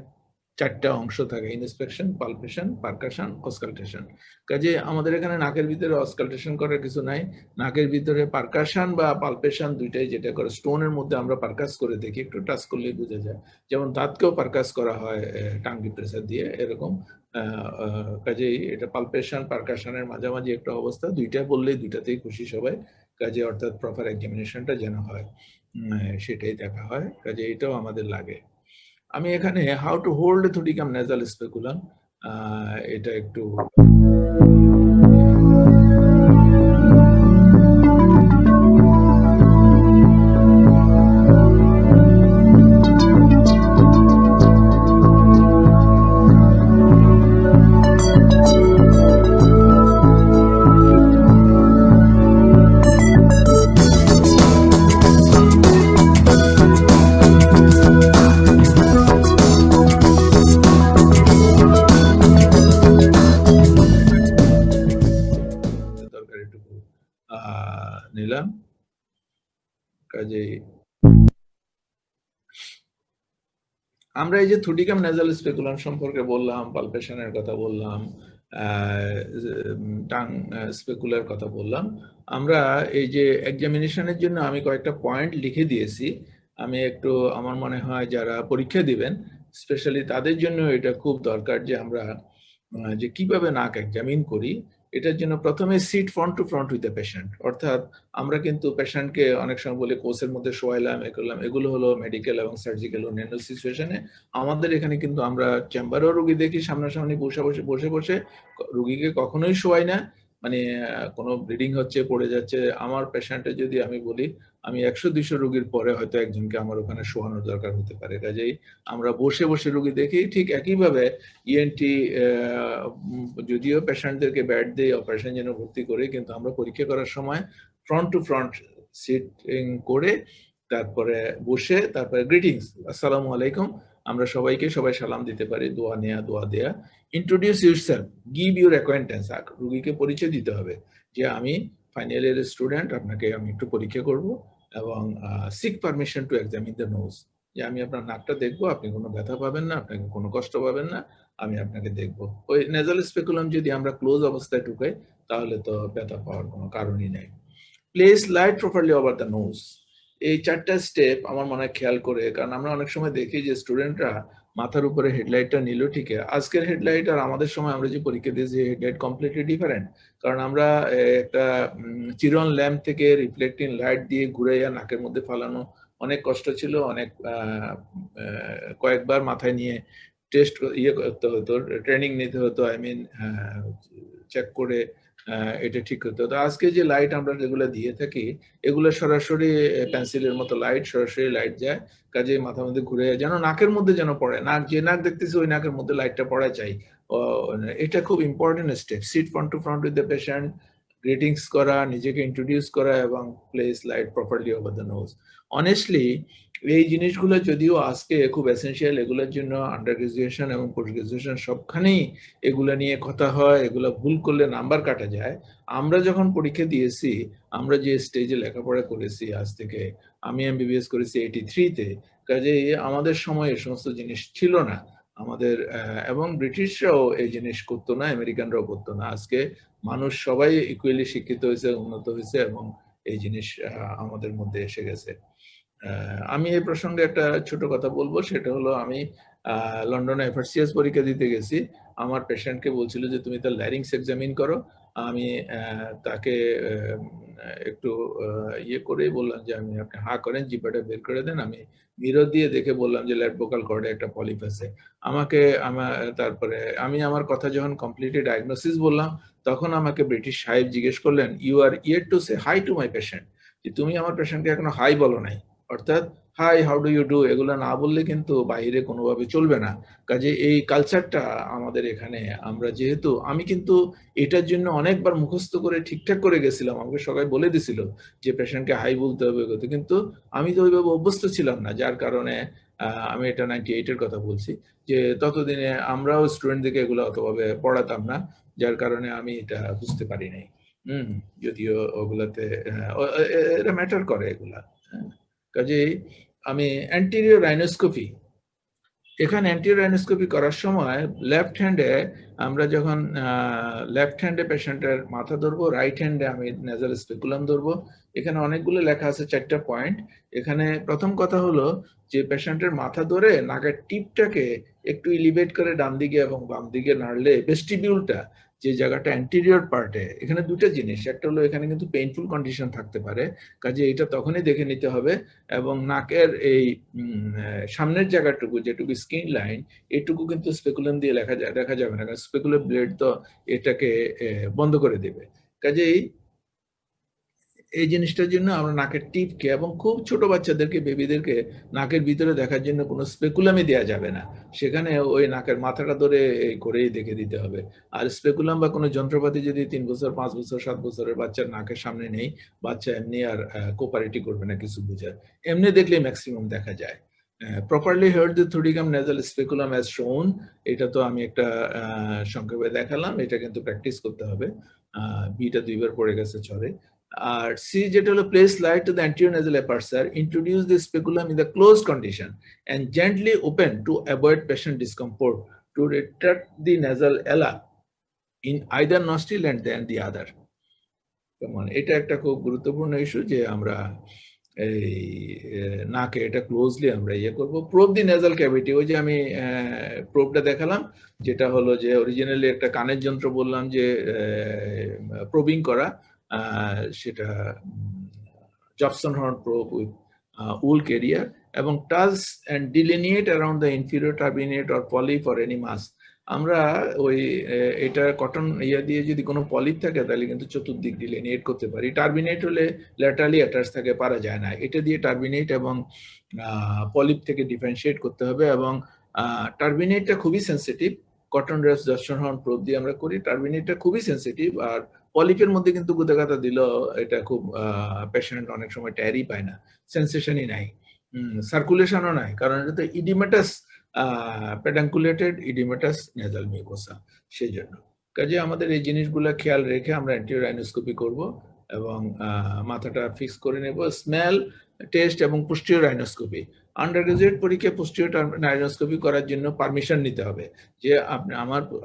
Speaker 1: চারটা অংশ থাকে: ইন্সপেকশন, পালপেশন, পারকাশন, অসকালটেশন। কাজে আমাদের এখানে নাকের ভিতরে অসকালটেশন করার কিছু নাই। নাকের ভিতরে পারকাশন বা পালপেশন দুইটাই যেটা করে, স্টোনের মধ্যে আমরা পারকাস করে দেখি, একটু টাচ করলেই বোঝা যায়। যেমন দাঁতকেও পারকাস করা হয় টাং ডিপ্রেসার দিয়ে, এরকম কাজেই এটা পালপেশন পারকাশনের মাঝামাঝি একটা অবস্থা। দুইটা বললেই দুইটাতেই খুশি সবাই। কাজে অর্থাৎ প্রপার এক্সামিনেশনটা যেন হয় সেটাই দেখা হয়। কাজে এটাও আমাদের লাগে। আমি এখানে how to hold Thudichum nasal speculum এটা একটু নিলাম। কাজেই আমরা এই যে থুডিকাম নেজাল স্পেকুলাম সম্পর্কে বললাম, পালপেশনের কথা বললাম, টাং স্পেকুলার কথা বললাম, আমরা এই যে এক্সামিনেশনের জন্য আমি কয়েকটা পয়েন্ট লিখে দিয়েছি। আমি একটু, আমার মনে হয় যারা পরীক্ষা দিবেন স্পেশালি তাদের জন্য এটা খুব দরকার যে আমরা যে কিভাবে নাক এক্সামিন করি। এটার জন্য প্রথমে sit front to front with the patient, অর্থাৎ আমরা কিন্তু পেশেন্টকে অনেক সময় বলে কোচের মধ্যে শোয়াইলাম, এ করলাম, এগুলো হলো মেডিকেল এবং সার্জিক্যাল অন্যান্য সিচুয়েশনে। আমাদের এখানে কিন্তু আমরা চেম্বারেও রুগী দেখি সামনাসামনি বসে বসে বসে বসে, রুগীকে কখনোই শোয়াই না। মানে কোনো ব্লিডিং হচ্ছে, পড়ে যাচ্ছে, আমার পেশেন্টের যদি আমি বলি, আমি 100-200 রুগীর পরে হয়তো একজনকে আমার ওখানে শোয়ানোর দরকার হতে পারে। কাজেই আমরা বসে বসে রুগী দেখি। ঠিক একইভাবে ইএনটি যদিও পেশেন্টদেরকে বেড দিয়ে অপারেশন জন্য ভর্তি করে, কিন্তু আমরা পরীক্ষা করার সময় ফ্রন্ট টু ফ্রন্ট সিটিং করে তারপরে বসে, তারপরে গ্রিটিংস, আসসালামু আলাইকুম, আমরা সবাইকে সবাই সালাম দিতে পারি, দোয়া নেয়া, দোয়া দেয়া। Introduce yourself, give your acquaintance, রুগীকে পরিচয় দিতে হবে যে আমি ফাইনাল ইয়ারের স্টুডেন্ট, আপনাকে আমি একটু পরীক্ষা করব, এবং seek permission to examine the nose, যে আমি আপনার নাকটা দেখবো, আপনি কোনো ব্যথা পাবেন না, আপনাকে কোনো কষ্ট পাবেন না, আমি আপনাকে দেখবো। ওই নেজাল স্পেকুলাম যদি আমরা ক্লোজ অবস্থায় ঢুকাই তাহলে তো ব্যথা পাওয়ার কোনো কারণই নাই। Place light properly over the nose, এই চারটা স্টেপ আমার মনে হয় খেয়াল করে, কারণ আমরা অনেক সময় দেখি যে স্টুডেন্টরা মাথার উপরে হেডলাইটটা নিল, ঠিক আছে, আজকের হেডলাইট আর আমাদের সময় আমরা যে পরীক্ষা দিয়েছি হেডলাইট কমপ্লিটলি ডিফারেন্ট। কারণ আমরা একটা চিরন ল্যাম্প থেকে রিফ্লেক্টিং লাইট দিয়ে ঘুরাইয়া নাকের মধ্যে ফালানো অনেক কষ্ট ছিল, অনেক কয়েকবার মাথায় নিয়ে টেস্ট করতে হতো, ট্রেনিং নিতে হতো, আই মিন চেক করে এটা ঠিক করতে হতো। আজকে যে লাইট আমরা যেগুলো দিয়ে থাকি এগুলো সরাসরি পেন্সিলের মতো লাইট, সরাসরি লাইট যায়, কাজে মাথার মধ্যে ঘুরে যেন নাকের মধ্যে যেন পড়ে, নাক যে নাক দেখতেছি ওই নাকের মধ্যে লাইটটা পড়া চাই। এটা খুব important step, sit front to front with the patient, greetings করা, নিজেকে ইন্ট্রোডিউস করা, এবং place light properly over the nose. Honestly এই জিনিসগুলো যদিও আজকে খুব এসেনশিয়াল, এগুলোর জন্য আন্ডার গ্রাজুয়েশন এবং পোস্ট গ্রাজুয়েশন সবখানেই এগুলো নিয়ে কথা হয়, এগুলো ভুল করলে নাম্বার কাটা যায়। আমরা যখন পরীক্ষা দিয়েছি, আমরা যে স্টেজে লেখাপড়া করেছি, আজ থেকে আমি এমবিবিএস করেছি 83-তে, কাজেই আমাদের সময় এই সমস্ত জিনিস ছিল না আমাদের, এবং ব্রিটিশরাও এই জিনিস করতো না, আমেরিকানরাও করতো না। আজকে মানুষ সবাই ইকুয়ালি শিক্ষিত হয়েছে, উন্নত হয়েছে, এবং এই জিনিস আমাদের মধ্যে এসে গেছে। আমি এই প্রসঙ্গে একটা ছোট কথা বলবো, সেটা হলো আমি লন্ডনে এফআরসিএস পরীক্ষা দিতে গেছি। আমার পেশেন্টকে বলছিল যে তুমি তার ল্যারিংস এক্সামিন করো। আমি তাকে একটু ইয়ে করে বললাম যে আমি, আপনি হা করেন, জিহ্বাটা বের করে দেন। আমি মিরর দিয়ে দেখে বললাম যে লেফট ভোকাল কর্ডে একটা পলিপ আছে। তারপরে আমি আমার কথা যখন কমপ্লিটলি ডায়াগনোসিস বললাম, তখন আমাকে ব্রিটিশ সাহেব জিজ্ঞেস করলেন, you are yet to say hi to my patient, যে তুমি আমার পেশেন্টকে এখনো হাই বলো নাই, অর্থাৎ hi how do you do এগুলো না বললে কিন্তু বাইরে কোনোভাবে চলবে না। কাজে এই কালচারটা আমাদের এখানে আমরা যেহেতু আমি কিন্তু এটার জন্য অনেকবার মুখস্থ করে ঠিকঠাক করে গেছিলাম, আমাকে সবাই বলে দিছিল যে পেশেন্টকে হাই বলতে হবে, কিন্তু আমি তো ওইভাবে অভ্যস্ত ছিলাম না, যার কারণে আমি এটা 98 এর কথা বলছি, যে ততদিনে আমরাও স্টুডেন্টদেরকে এগুলো অতভাবে পড়াতাম না, যার কারণে আমি এটা বুঝতে পারি নাই। যদিও ওগুলাতে এটা ম্যাটার করে এগুলা। কাজেই আমি অ্যান্টেরিয়র রাইনোস্কোপি, এখানে অ্যান্টেরিয়র রাইনোস্কোপি করার সময় লেফট হ্যান্ডে আমরা যখন লেফট হ্যান্ডে পেশেন্টের মাথা ধরবো, রাইট হ্যান্ডে আমি নেজাল স্পেকুলাম ধরবো। এখানে অনেকগুলো লেখা আছে, 4টা পয়েন্ট। এখানে প্রথম কথা হলো যে পেশেন্টের মাথা ধরে নাকের টিপটাকে একটু ইলিভেট করে ডান দিকে এবং বাম দিকে নাড়লে ভেস্টিবিউলটা, যে জায়গাটা অ্যান্টেরিয়র পার্টে, এখানে দুটো জিনিস, একটা হলো এখানে কিন্তু পেইনফুল কন্ডিশন থাকতে পারে, কাজে এটা তখনই দেখে নিতে হবে। এবং নাকের এই সামনের জায়গাটুকু যেটুকু স্কিন লাইন, এটুকু কিন্তু স্পেকুলাম দিয়ে দেখা যাবে না, কারণ স্পেকুলার ব্লেড তো এটাকে বন্ধ করে দেবে। কাজেই এই জিনিসটার জন্য আমরা নাকের টিপকে, এবং খুব ছোট বাচ্চাদেরকে, বেবিদেরকে নাকের ভিতরে দেখার জন্য কোনো স্পেকুলামই দেওয়া যাবে না, সেখানে ওই নাকের মাথাটা ধরে করেই দেখে দিতে হবে। আর স্পেকুলাম বা কোনো যন্ত্রপাতি যদি 3 বছর 5 বছর 7 বছরের বাচ্চার নাকের সামনে নেই, বাচ্চা এমনি আর কোপারেটি করবে না কিছু বুঝার, এমনি দেখলে ম্যাক্সিমাম দেখা যায়। Properly heard the Thudichum nasal speculum as shown, এটা তো আমি একটা সংক্ষেপে দেখালাম, এটা কিন্তু প্র্যাকটিস করতে হবে। বিটা 2বার পড়ে গেছে চলে। আর সি যেটা হলো place light to the anterior nasal aperture, introduce the speculum in the closed condition and gently open to avoid patient discomfort to retract the nasal ala in either nostril and then the other. যেমন এটা একটা খুব গুরুত্বপূর্ণ issue যে আমরা এই নাকে এটা ক্লোজলি আমরা করব। প্রোব দি নেজাল ক্যাভিটি, ওই যে আমি প্রোবটা দেখালাম, যেটা হলো যে অরিজিনালি একটা কানের যন্ত্র বললাম যে প্রোবিং করা, সেটা Jobson horn probe with wool carrier, এবং touch and delineate around the inferior turbinate or polyp or any mass. আমরা ওই এটা কটন দিয়ে যদি কোনো পলিপ থাকে তাহলে কিন্তু চতুর্দিক ডিলিনিয়েট করতে পারি। টার্বিনেট হলে ল্যাটারালি অ্যাটাচ থাকে, পারা যায় না, এটা দিয়ে টার্বিনেট এবং পলিপ থেকে ডিফারেন্সিয়েট করতে হবে। এবং টার্বিনেটটা খুবই সেন্সিটিভ, কটন রেস জবসন হর্ন প্রোব দিয়ে আমরা করি, টার্বিনেটটা খুবই সেন্সিটিভ। আর পলিপের মধ্যে কিন্তু গুদাগাতা দিলেও এটা খুব পেশেন্ট অনেক সময় ট্যারই পায় না, সেন্সেশনই নাই, সার্কুলেশনও নাই, কারণ এটা তো ইডিমেটাস পেডাঙ্কুলেটেড ইডিমেটাস নেজাল মিউকোসা, সেই জন্য। কাজে আমাদের এই জিনিসগুলো খেয়াল রেখে আমরা অ্যান্টেরিয়র রাইনোস্কোপি করব এবং মাথাটা ফিক্স করে নেব। স্মেল টেস্ট এবং পোস্টেরিয়র রাইনোস্কোপি, আন্ডার গ্রাজুয়েট পরীক্ষায় পোস্টেরিয়র রাইনোস্কোপি করার জন্য পারমিশন নিতে হবে, যে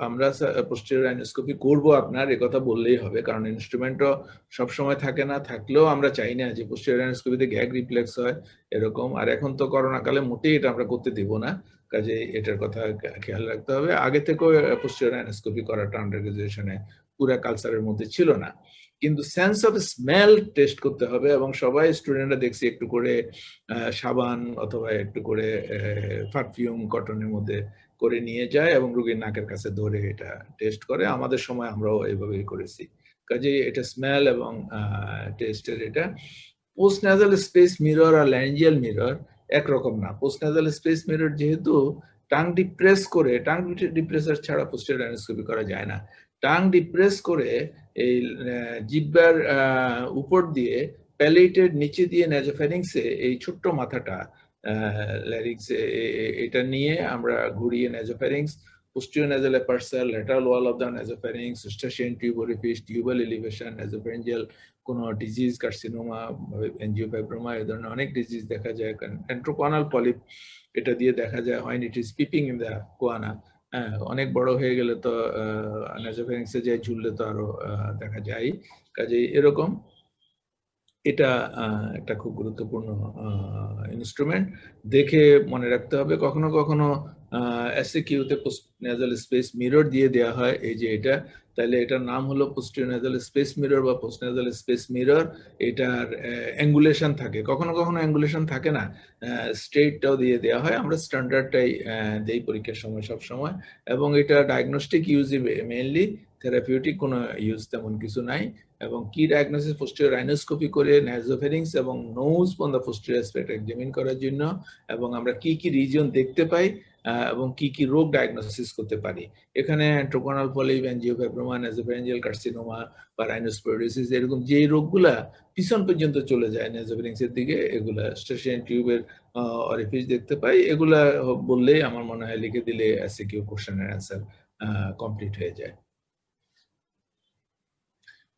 Speaker 1: আমরা পোস্টেরিয়র রাইনোস্কোপি করব আপনার, এ কথা বললেই হবে, কারণ ইনস্ট্রুমেন্টও সবসময় থাকে না, থাকলেও আমরা চাই না যে পোস্টেরিয়র রাইনোস্কোপিতে গ্যাগ রিফ্লেক্স হয় এরকম। আর এখন তো করোনা কালে মোটেই এটা আমরা করতে দিব না, কাজে এটার কথা খেয়াল রাখতে হবে। আগে থেকেও পোস্টেরিয়র রাইনোস্কোপি করাটা আন্ডার গ্রাজুয়েশনে পুরো কালচারের মধ্যে ছিল না, কিন্তু সেন্স অফ স্মেল টেস্ট করতে হবে। এবং সবাই স্টুডেন্টরা দেখছি একটু করে সাবান অথবা একটু করে পারফিউম কটনের মধ্যে করে নিয়ে যায় এবং রোগীর নাকের কাছে ধরে এটা টেস্ট করে। আমাদের সময় আমরাও এইভাবেই করেছি। কাজে এটা স্মেল এবং টেস্টের এটা। পোস্ট নাজাল স্পেস মিরর আর ল্যারিঞ্জিয়াল মিরর একরকম না। পোস্ট নাজাল স্পেস মিরর যেহেতু টাং ডিপ্রেস করে, টাং ডিপ্রেসার ছাড়া পোস্টেরিয়র রাইনোস্কোপি করা যায় না। টাং ডিপ্রেস করে এই জিহ্বার উপর দিয়ে প্যালেটের নিচে দিয়ে নেজোফ্যারিংসে এই ছোট্ট মাথাটা ল্যারিংসে এটা নিয়ে আমরা ঘুরিয়ে নেজোফ্যারিংস, posterior nasal aperture, lateral wall of the nasopharynx, eustachian tube orifice, tubal elevation, nasopharyngeal কোনো ডিজিজ, কার্সিনোমা, এনজিওফাইব্রোমা, এই ধরনের অনেক ডিজিজ দেখা যায়। এন্ট্রোকোয়ানাল পলিপ এটা দিয়ে দেখা যায়, হয় it is peeping in the choana, অনেক বড় হয়ে গেলে তো নাসোফ্যারিংসে যে ঝুললে তো আরো দেখা যায়। কাজে এরকম এটা একটা খুব গুরুত্বপূর্ণ ইনস্ট্রুমেন্ট, দেখে মনে রাখতে হবে। কখনো কখনো এসএকিউতে পোস্ট নেজাল স্পেস মিরর দিয়ে দেওয়া হয়, এই যে এটা, তাহলে এটার নাম হলো পোস্টেরিয়র নেজাল স্পেস মিরর বা পোস্ট নেজাল স্পেস মিরর। এটার অ্যাঙ্গুলেশন থাকে, কখনো কখনো অ্যাঙ্গুলেশন থাকে না, স্ট্রেটটাও দিয়ে দেওয়া হয়। আমরা স্ট্যান্ডার্ডটাই দেই পরীক্ষার সময় সব সময়। এবং এটা ডায়াগনস্টিক ইউজই মেইনলি, থেরাপিউটিক কোনো ইউজ তেমন কিছু নাই। এবং কি ডায়াগনোসিস পোস্টেরিয়র রাইনোস্কোপি করে নাসোফ্যারিংস এবং nose on the posterior aspect examine করার জন্য, এবং আমরা কি কি রিজন দেখতে পাই এবং কি কি রোগ ডায়াগনোসিস করতে পারি। এখানে ট্রোকোনাল পলিপ, অ্যাঞ্জিওফাইব্রোমা, নাসোফ্যারিঞ্জিয়াল কার্সিনোমা বা রাইনোস্পোরোসিস এরকম যে রোগগুলা পিছন পর্যন্ত চলে যায় নাসোফ্যারিংস এর দিকে, এগুলা স্টেশন টিউবের অরিফিস দেখতে পাই। এগুলা বললেই আমার মনে হয় লিখে দিলে এসিকিউ কোশ্চেনের অ্যান্সার কমপ্লিট হয়ে যায়।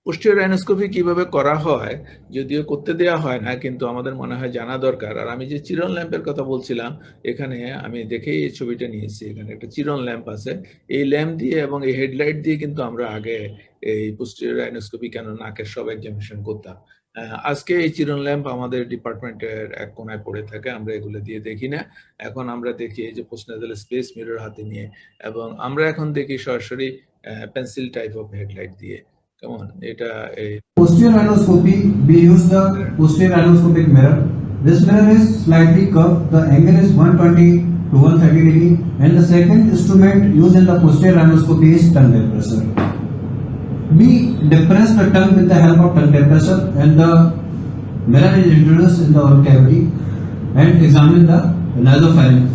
Speaker 1: পোস্টেরিয়র রাইনোস্কোপি কিভাবে করা হয় যদিও করতে দেওয়া হয় না, কিন্তু আমাদের মনে হয় জানা দরকার। আর আমি যে চিরন ল্যাম্পের কথা বলছিলাম, এখানে আমি দেখেই এই ছবিটা নিয়েছি। এখানে একটা চিরন ল্যাম্প আছে। এই ল্যাম্প দিয়ে এবং এই হেডলাইট দিয়ে কিন্তু আমরা আগে এই পোস্টেরিয়র রাইনোস্কোপি কেন নাকের সব এক্সামিনেশন করতাম। আজকে এই চিরন ল্যাম্প আমাদের ডিপার্টমেন্টের এক কোনায় পড়ে থাকে, আমরা এগুলো দিয়ে দেখি না। এখন আমরা দেখি এই যে পোস্টনাসাল স্পেস মিরর হাতে নিয়ে, এবং আমরা এখন দেখি সরাসরি পেন্সিল টাইপ অফ হেডলাইট দিয়ে। কেমন এটা এই
Speaker 2: Posterior rhinoscopy, we use the posterior rhinoscopic mirror. This mirror is slightly curved. The angle is 120 to 130 degree, and the second instrument used in the posterior rhinoscopy is tongue depressor. We depress the tongue with the help of tongue depressor, and the mirror is introduced in the oral cavity and examine the nasopharynx,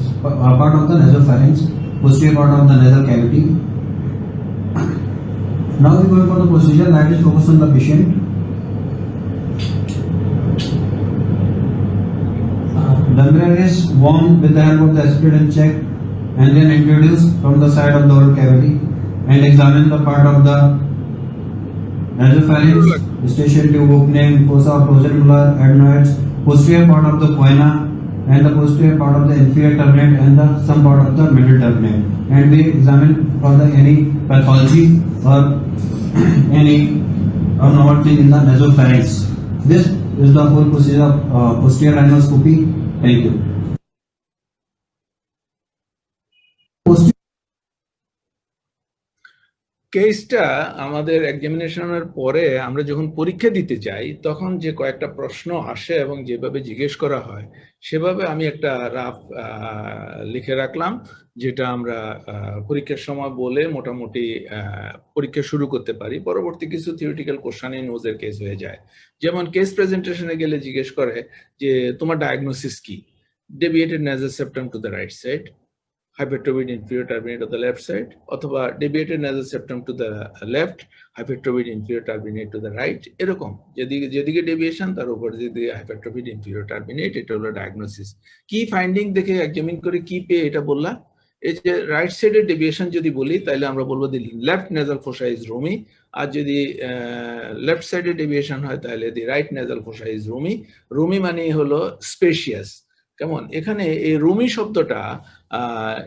Speaker 2: part of the nasopharynx, posterior part of the nasal cavity. Now we go for the procedure that is focused on the patient. The mirror is warmed with the help of the aspirated check and then introduced from the side of the oral cavity and examine the part of the nasopharynx, station tube opening, fossa, closure molar, adenoids, posterior part of the choana and the posterior part of the inferior turbinate and the some part of the middle turbinate, and we examine for the any pathology or any abnormal thing in the nasopharynx. This is the whole procedure of posterior rhinoscopy. Thank you.
Speaker 1: কেসটা আমাদের এক্সামিনেশনের পরে আমরা যখন পরীক্ষা দিতে যাই তখন যে কয়েকটা প্রশ্ন আসে এবং যেভাবে জিজ্ঞেস করা হয় সেভাবে আমি একটা রাফ লিখে রাখলাম, যেটা আমরা পরীক্ষার সময় বলে মোটামুটি পরীক্ষা শুরু করতে পারি। পরবর্তী কিছু থিওরিটিক্যাল কোশ্চেনে নোজের কেস হয়ে যায়। যেমন কেস প্রেজেন্টেশনে গেলে জিজ্ঞেস করে যে তোমার ডায়াগনোসিস কি? Deviated nasal septum to the right side, hypertrophied inferior turbinate of the left side, অথবা deviated nasal septum to the left, hypertrophied inferior turbinate to the right, এরকম যেদিকে ডেভিয়েশন তার উপর যেদিকে hypertrophied inferior turbinate, এটা হলো diagnosis. কি finding দেখে এক্সামিন করে কি পেয়ে এটা বললা? এই যে রাইট সাইডের ডেভিয়েশন যদি বলি তাহলে আমরা বলবো the left nasal fossa is roomy, আর যদি লেফট সাইডের ডেভিয়েশন হয় তাহলে the right nasal fossa is roomy। Rumi মানে হলো স্পেশিয়াস। কেমন এখানে এই রুমি শব্দটা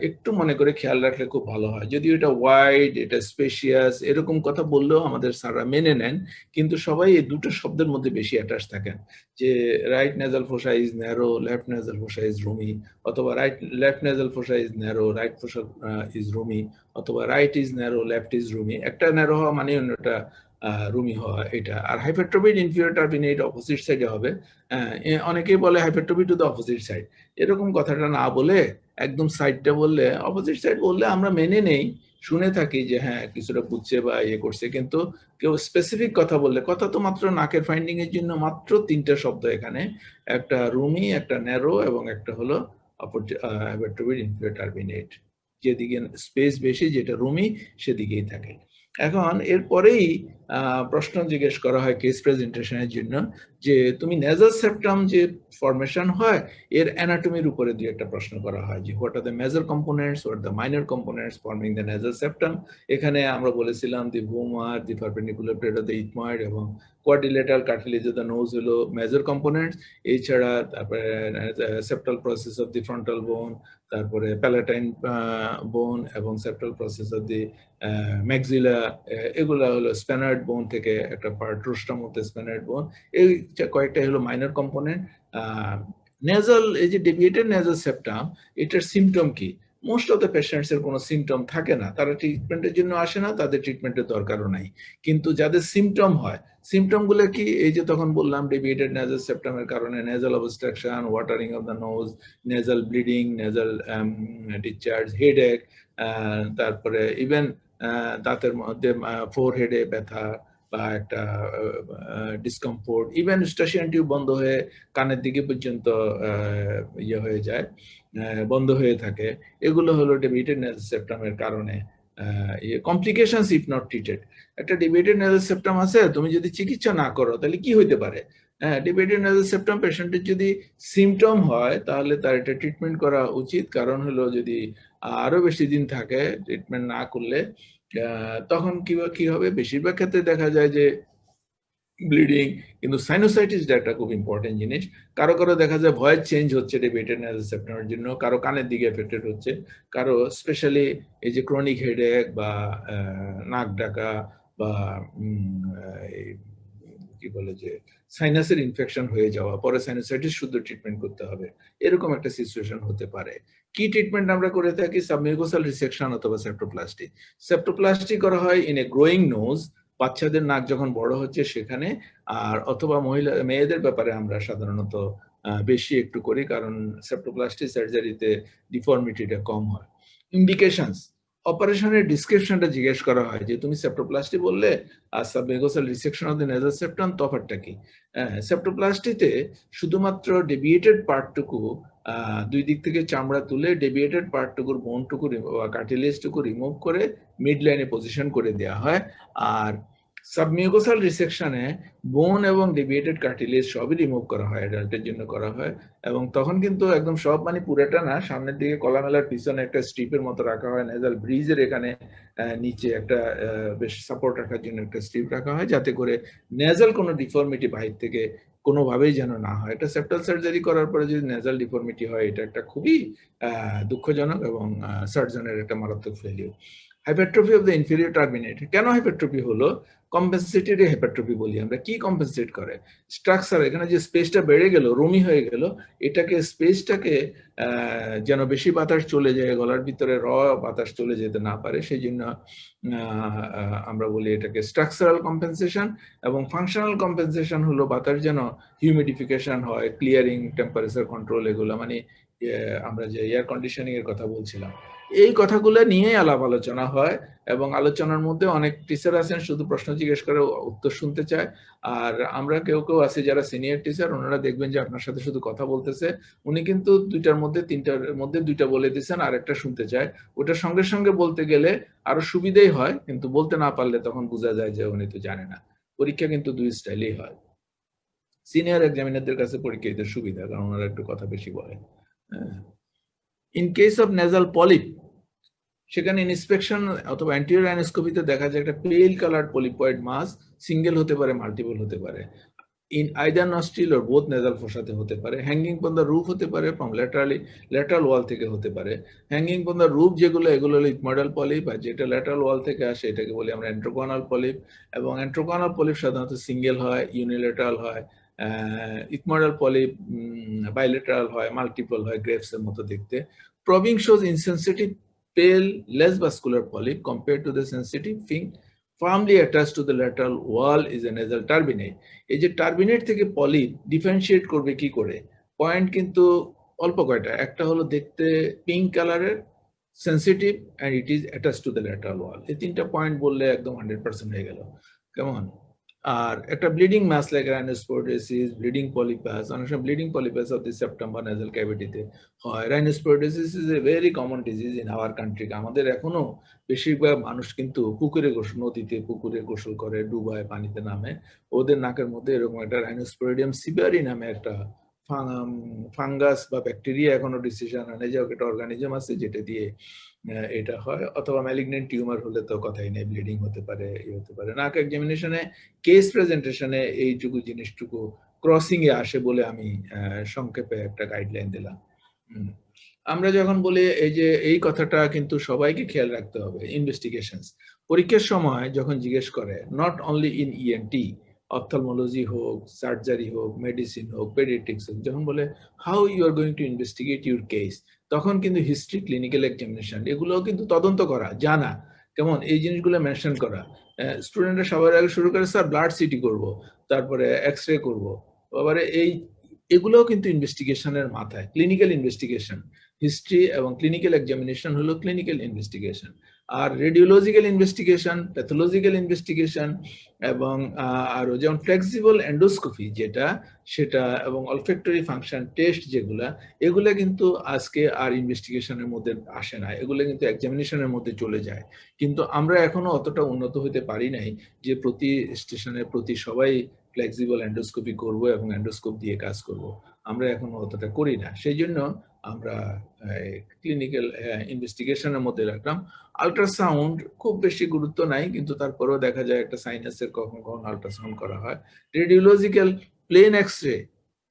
Speaker 1: একটু মনে করে খেয়াল রাখলে খুব ভালো হয়। যদিও এটা ওয়াইড, এটা স্পেশিয়াস এরকম কথা বললেও আমাদের স্যাররা মেনে নেন, কিন্তু সবাই এই দুটো শব্দের মধ্যে বেশি অ্যাটাচ থাকেন, যে right nasal fossa is narrow, left nasal fossa is roomy, অথবা left nasal fossa is narrow, right fossa is roomy, অথবা right is narrow, left is roomy। একটা ন্যারো হওয়া মানে অন্যটা রুমি হওয়া এটা। আর হাইপারট্রফিড ইনফিরিয়র টার্বিনেট অপোজিট সাইডে হবে। অনেকেই বলে hypertrophy to the opposite side, এরকম কথাটা না বলে একদম সাইডটা বললে, অপোজিট সাইড বললে আমরা মেনে নেই, শুনে থাকি যে হ্যাঁ কিছুটা বুঝছে বা ইয়ে করছে, কিন্তু কেউ স্পেসিফিক কথা বললে, কথা তো মাত্র নাকের ফাইন্ডিং এর জন্য মাত্র তিনটা শব্দ এখানে, একটা রুমি, একটা ন্যারো এবং একটা হলো হাইপারট্রফিড ইনফিরিয়র টার্বিনেট। যেদিকে স্পেস বেশি, যেটা রুমি, সেদিকেই থাকে। এখন এরপরেই প্রশ্ন জিজ্ঞেস করা হয় কেস প্রেজেন্টেশনের জন্য, যে তুমি নেজাল সেপ্টাম যে ফরমেশন হয় এর অ্যানাটমির উপরে দিয়ে একটা প্রশ্ন করা হয়, যে what are the major components, what the minor components forming the nasal septum. এখানে আমরা বলেছিলাম the vomer, the perpendicular plate of the ethmoid এবং quadrilateral cartilage of the nose হলো মেজর কম্পোনেন্টস। এছাড়া তারপরে septal process of the frontal bone, তারপরে palatine bone এবং septal process of the maxilla, এগুলা হলো স্প্যানার্ড বোন থেকে একটা part, rostrum of the sphenoid bone. এই কয়েকটা হলো মাইনর কম্পোনেন্ট। নেজাল, এই যে ডেভিয়েটেড নেজাল সেপ্টাম, এটার সিমটম কি? মোস্ট অফ দ্য পেশেন্টস এর কোনো সিমটম থাকে না, তারা ট্রিটমেন্টের জন্য আসে না, তাদের ট্রিটমেন্টের দরকারও নাই। কিন্তু যাদের সিমটম হয়, সিমটম গুলো কি? এই যে তখন বললাম ডেভিয়েটেড নেজাল সেপ্টামের কারণে nasal obstruction, watering of the nose, nasal bleeding, nasal discharge, headache, তারপরে ইভেন দাঁতের মধ্যে ফোরহেডে ব্যথা, বা একটা ডিসকমফোর্ট, ইভেন স্টেশন টিউব বন্ধ হয়ে কানের দিকে পর্যন্ত ইয়ে হয়ে যায়, বন্ধ হয়ে থাকে, এগুলো হলো ডিভিয়েটেড নেজাল সেপ্টামের কারণে কমপ্লিকেশনস ইফ নট ট্রিটেড। একটা ডিভিয়েটেড নেজাল সেপ্টাম আছে, তুমি যদি চিকিৎসা না করো তাহলে কি হইতে পারে? হ্যাঁ, ডিভিয়েটেড নেজাল সেপ্টাম পেশেন্টের যদি সিমটম হয় তাহলে তার এটা ট্রিটমেন্ট করা উচিত। কারণ হলো যদি আরো বেশি দিন থাকে ট্রিটমেন্ট না করলে তখন কি হবে, বেশিরভাগ ক্ষেত্রে দেখা যায় যে ব্লিডিং, কিন্তু সাইনোসাইটিস একটা খুব ইম্পর্টেন্ট জিনিস। কারো কারো দেখা যায় ভয়েস চেঞ্জ হচ্ছে ডিভিয়েটেড নেজাল সেপ্টামের জন্য, কারো কানের দিকে এফেক্টেড হচ্ছে, কারো স্পেশালি এই যে ক্রনিক হেডেক বা নাক ডাকা বা কি বলে যে সাইনাসের ইনফেকশন হয়ে যাওয়া, পরে সাইনোসাইটিস শুদ্ধ ট্রিটমেন্ট করতে হবে, এরকম একটা সিচুয়েশন হতে পারে। কি ট্রিটমেন্ট আমরা করে থাকি? সাবমিউকোসাল রিসেকশন অথবা সেপ্টোপ্লাস্টি। সেপ্টোপ্লাস্টি করা হয় ইন এ গ্রোয়িং নোজ, বাচ্চাদের নাক যখন বড় হচ্ছে সেখানে, আর অথবা মেয়েদের ব্যাপারে আমরা সাধারণত বেশি একটু করি, কারণ সেপ্টোপ্লাস্টি সার্জারিতে ডিফর্মিটিটা কম হয়। ইন্ডিকেশনস, অপারেশনের ডিসক্রিপশনটা জিজ্ঞেস করা হয় যে তুমি সেপ্টোপ্লাস্টি বললে আর submucosal resection of the nasal septum তফাৎটা কি? সেপ্টোপ্লাস্টিতে শুধুমাত্র ডেভিয়েটেড পার্টটুকু দুই দিক থেকে চামড়া তুলে ডেভিয়েটেড পার্টটুকুর বোনটুকু বা কার্টিলেজটুকু রিমুভ করে মিড লাইনে পজিশন করে দেওয়া হয়। আর সাবমিউকোসাল রিসেকশনে বোন এবং ডেভিয়েটেড কার্টিলেজ সবই রিমুভ করা হয়, অ্যাডাল্টের জন্য করা হয়। এবং তখন কিন্তু একদম সব মানে পুরোটা না, সামনের দিকে কলামেলার পিছনে একটা স্ট্রিপের মতো রাখা হয়, নেজাল ব্রিজের এখানে নিচে একটা বেশ সাপোর্ট রাখার জন্য একটা স্ট্রিপ রাখা হয়, যাতে করে নেজাল কোনো ডিফর্মিটি বাহির থেকে কোনোভাবেই যেন না হয়। এটা সেপ্টাল সার্জারি করার পরে যদি নেজাল ডিফর্মিটি হয়, এটা একটা খুবই দুঃখজনক এবং সার্জনের একটা মারাত্মক failure. Hypertrophy of the inferior terminate. কেন হাইপারট্রফি হলো? কম্পেনসেটরি হাইপারট্রফি বলি আমরা। কি কম্পেনসেট করে? স্ট্রাকচার, এখানে যে স্পেসটা বেড়ে গেল, রুমি হয়ে গেল, এটাকে স্পেসটাকে যেন বেশি বাতাস চলে যায়, গলার ভিতরে বাতাস চলে যেতে না পারে, সেই জন্য আমরা বলি এটাকে স্ট্রাকচারাল কম্পেনসেশন। এবং ফাংশনাল কম্পেনসেশন হলো বাতাস যেন হিউমিডিফিকেশন হয়, ক্লিয়ারিং, টেম্পারেচার কন্ট্রোল, এগুলো মানে আমরা যে এয়ার কন্ডিশনিং এর কথা বলছিলাম, এই কথাগুলো নিয়ে আলাপ আলোচনা হয়। এবং আলোচনার মধ্যে অনেক টিচার আছেন শুধু প্রশ্ন জিজ্ঞেস করে উত্তর শুনতে চায়, আর আমরা কেউ কেউ আছি যারা সিনিয়র টিচার, ওনারা দেখবেন যে আপনার সাথে শুধু কথা বলতেছে, উনি কিন্তু দুইটার মধ্যে তিনটার মধ্যে দুইটা বলে দিচ্ছেন আর একটা শুনতে চায়। ওটা সঙ্গে সঙ্গে বলতে গেলে আরো সুবিধাই হয়, কিন্তু বলতে না পারলে তখন বোঝা যায় যে উনি তো জানে না। পরীক্ষা কিন্তু দুই স্টাইলেই হয়। সিনিয়র এক্সামিনারদের কাছে পরীক্ষা দিতে সুবিধা, কারণ ওনারা একটু কথা বেশি বলে। In case of nasal polyp, সেখানে ইন্সপেকশন অথবা অ্যান্টিরিয়র অ্যানোস্কোপিতে দেখা যায় একটা পেল কালার পলিপয়েড মাস, সিঙ্গেল হতে পারে, মাল্টিপল হতে পারে, in either nostril or both nasal ফোসাতে হতে পারে। হ্যাঙ্গিং ফ্রম দ্য রুফ হতে পারে, ফ্রম ল্যাটারাল ওয়াল থেকে হতে পারে। হ্যাঙ্গিং ফ্রম দ্য রুফ যেগুলো, এগুলো হলো ইথমোডাল পলিপ, আর যেটা ল্যাটারাল ওয়াল থেকে আসে এটাকে বলি আমরা অ্যান্ট্রোকোনাল পলিপ। এবং অ্যান্ট্রোকোনাল পলিপ সাধারণত সিঙ্গেল হয়, ইউনিল্যাটারাল হয়। ইথমোডাল পলিপ বাইলেটারাল হয়, মাল্টিপল হয়, গ্রেভসের মতো দেখতে। Probing shows insensitive pale, less vascular polyp compared to the sensitive thing firmly attached to the lateral wall is a nasal turbinate. এই যে টার্বিনেট থেকে পলিপ ডিফারেন্সিয়েট করবে কি করে? পয়েন্ট কিন্তু অল্প কয়টা। একটা হলো দেখতে পিঙ্ক কালারের, sensitive, and it is attach to the lateral wall. এই তিনটা পয়েন্ট বললে একদম 100% হয়ে গেল। কেমন? আর একটা bleeding mass like rhinosporidiosis, bleeding polypus, অনেক সময় bleeding polypus of the septum বা নেজাল ক্যাভিটিতে হয়। Rhinosporidiosis is a very common disease in our country. আমাদের এখনো বেশিরভাগ মানুষ কিন্তু পুকুরে গোসল, নদীতে পুকুরে গোসল করে, ডুবায়, পানিতে নামে, ওদের নাকের মধ্যে এরকম একটা রাইনোস্পোরিডিয়াম সিভিয়ারি নামে একটা ফাঙ্গাস বা ব্যাকটেরিয়া এখনো ডিসিশন আনে যে একটা অর্গানিজম আছে যেটা দিয়ে এটা হয়। অথবা ম্যালিগনেন্ট টিউমার হলে তো কথাই নেই, ব্লিডিং হতে পারে, হতে পারে। নাক এক্সামিনেশনে কেস প্রেজেন্টেশনে এইটুকু জিনিসটুকু ক্রসিং এ আসে বলে আমি সংক্ষেপে একটা গাইডলাইন দিলাম। আমরা যখন বলি এই যে এই কথাটা কিন্তু সবাইকে খেয়াল রাখতে হবে। ইনভেস্টিগেশনস পরীক্ষার সময় যখন জিজ্ঞেস করে, not only in ENT, ophthalmology হোক, সার্জারি হোক, মেডিসিন হোক, পেডিয়াট্রিক্স হোক, যখন বলে how you are going to investigate your case, তখন কিন্তু হিস্ট্রি, ক্লিনিক্যাল এক্সামিনেশন এগুলোও কিন্তু তদন্ত করা, জানা, কেমন এই জিনিসগুলো মেনশন করা। স্টুডেন্টরা সবার আগে শুরু করে স্যার ব্লাড সিটি করব, তারপরে এক্স রে করবো, এবারে এগুলোও কিন্তু ইনভেস্টিগেশনের মাথায়, ক্লিনিক্যাল ইনভেস্টিগেশন। হিস্ট্রি এবং ক্লিনিক্যাল এক্সামিনেশন হলো ক্লিনিক্যাল ইনভেস্টিগেশন। আর রেডিওলজিক্যাল ইনভেস্টিগেশন, প্যাথোলজিক্যাল ইনভেস্টিগেশন এবং আরো যেমন ফ্লেক্সিবল এন্ডোস্কোপি যেটা সেটা এবং অলফ্যাক্টরি ফাংশন টেস্ট যেগুলা, এগুলা কিন্তু আজকে আর ইনভেস্টিগেশনের মধ্যে আসে না, এগুলো কিন্তু এক্সামিনেশনের মধ্যে চলে যায়। কিন্তু আমরা এখনো অতটা উন্নত হতে পারি নাই যে প্রতি স্টেশনে প্রতি সবাই ফ্লেক্সিবল এন্ডোস্কোপি করব এবং এন্ডোস্কোপ দিয়ে কাজ করব। আমরা এখনো অতটা করি না, সেই জন্য আমরা ক্লিনিক্যাল ইনভেস্টিগেশনের মধ্যে রাখলাম। আল্ট্রাসাউন্ড খুব বেশি গুরুত্ব নাই, কিন্তু তারপরেও দেখা যায় একটা সাইনাসের কখন কখন আল্ট্রাসাউন্ড করা হয়। রেডিওলজিক্যাল প্লেন এক্সরে,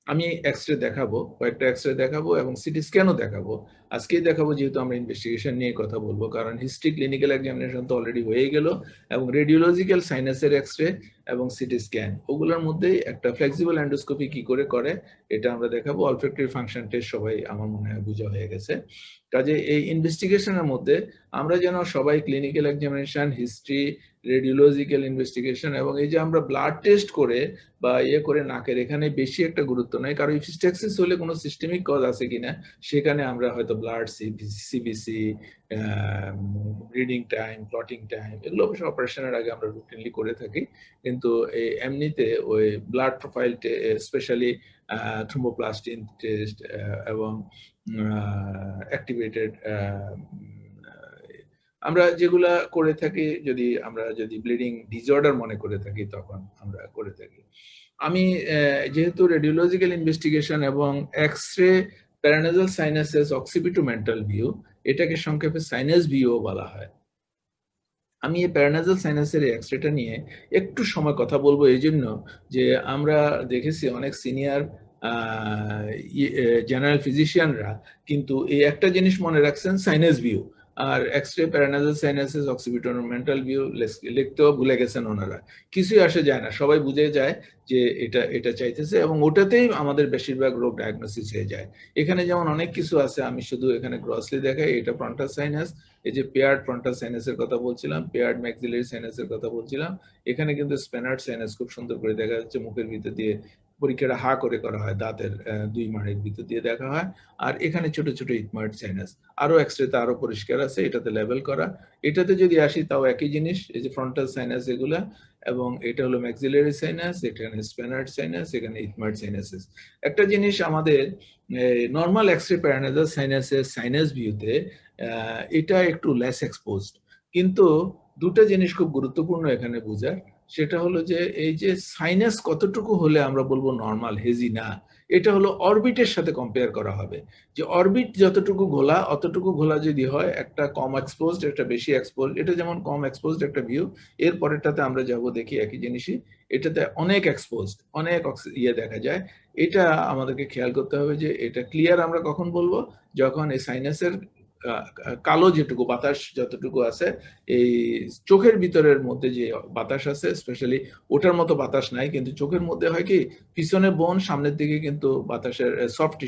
Speaker 1: আমি এক্সরে দেখাবো, কয়েকটা এক্সরে দেখাবো এবং সিটি স্ক্যানও দেখাবো। আজকেই দেখাবো যেহেতু আমরা ইনভেস্টিগেশন নিয়ে কথা বলবো, কারণ হিস্ট্রি ক্লিনিক্যাল এক্সামিনেশন তো অলরেডি হয়ে গেল, এবং রেডিওলজিক্যাল সাইনাসের এক্সরে এবং সিটি স্ক্যান ওগুলোর মধ্যেই একটা ফ্লেক্সিবল এন্ডোস্কোপি কি করে করে এটা আমরা দেখাবো। অলফ্যাক্টরি ফাংশন টেস্ট সবাই আমার মনে হয় বোঝা হয়ে গেছে। কাজে এই ইনভেস্টিগেশনের মধ্যে আমরা যেন সবাই clinical examination, history, radiological investigation এবং এই যে আমরা ব্লাড টেস্ট করে বা ইয়ে করে নাকের এখানে বেশি একটা গুরুত্ব নাই, কারণ ইপিস্ট্যাক্সিস হলে কোনো সিস্টেমিক কজ আছে কিনা সেখানে আমরা হয়তো blood, CBC, bleeding time, clotting time এগুলো অবশ্য অপারেশনের আগে আমরা রুটিনলি করে থাকি। কিন্তু এমনিতে ওই blood profile specially thromboplastin test এবং অ্যাক্টিভেটেড আমরা যেগুলা করে থাকি, আমরা যদি ব্লিডিং ডিসঅর্ডার মনে করে থাকি তখন আমরা করে থাকি। আমি যেহেতু রেডিওলজিক্যাল ইনভেস্টিগেশন এবং x-ray paranasal sinuses occipitomental view, এটাকে সংক্ষেপে সাইনাস ভিউ বলা হয়। আমি এই প্যারানাসাল সাইনাসের এক্সরেটা নিয়ে একটু সময় কথা বলবো এই জন্য যে আমরা দেখেছি অনেক সিনিয়র জেনারেল ফিজিশিয়ানরা কিন্তু এই একটা জিনিস মনে রাখছেন, সাইনাস ভিউ আর x-ray paranasal sinuses occipitomental view লিখতেও ভুলে গেছেন ওনারা। কিছুই আসে যায় না, সবাই বুঝে যায় যে এটা চাইতেছে এবং ওটাতেই আমাদের বেশিরভাগ রোগ ডায়াগনোসিস হয়ে যায়। এখানে যেমন অনেক কিছু আছে, আমি শুধু এখানে গ্রসলি দেখাই। এটা ফ্রন্টাল সাইনাস, এই যে পেয়ার্ড ফ্রন্টাল সাইনাসের কথা বলছিলাম, পেয়ার্ড ম্যাক্সিলারি সাইনাসের কথা বলছিলাম। এখানে কিন্তু স্প্যানার্ড সাইনাস খুব সুন্দর করে দেখা যাচ্ছে, মুখের ভিতর দিয়ে পরীক্ষাটা হা করে করা হয়, দাঁতের দুই মাড়ের ভিতর দিয়ে দেখা হয়। আর এখানে ছোট ছোট ইটমার্ড সাইনাস, আরো এক্সরেতে আরো পরিষ্কার আছে, এটাতে লেভেল করা। এটাতে যদি আসি তাও একই জিনিস, এই যে ফ্রন্টাল সাইনাস এগুলা, এবং এটা হলো ম্যাক্সিলারি সাইনাস, এখানে স্প্যানার্ড সাইনাস, এখানে ইটমার্ড সাইনাসেস। একটা জিনিস আমাদের নর্মাল এক্সরে প্যারানাসাল সাইনাসের সাইনাস ভিউতে এটা একটু লেস এক্সপোজড, কিন্তু দুটো জিনিস খুব গুরুত্বপূর্ণ এখানে বোঝার। সেটা হলো যে এই যে সাইনাস কতটুকু হলে আমরা বলবো নর্মাল হেজি না, এটা হলো অরবিটের সাথে কম্পেয়ার করা হবে। যে অরবিট যতটুকু ঘোলা, অতটুকু ঘোলা যদি হয়, একটা কম এক্সপোজড একটা বেশি এক্সপোজড, এটা যেমন কম এক্সপোজড একটা ভিউ, এর পরেরটাতে আমরা যাব দেখি একই জিনিসই, এটাতে অনেক এক্সপোজড, অনেক ইয়ে দেখা যায়। এটা আমাদেরকে খেয়াল করতে হবে যে এটা ক্লিয়ার আমরা কখন বলবো, যখন এই সাইনাসের কালো যেটুকু বাতাস যতটুকু আছে, এই চোখের ভিতরের মধ্যে যে বাতাস আছে স্পেশালি ওটার মতো বাতাস নাই, কিন্তু চোখের মধ্যে হয় কি পিছনে বোন, সামনের দিকে কিন্তু বাতাসের সফট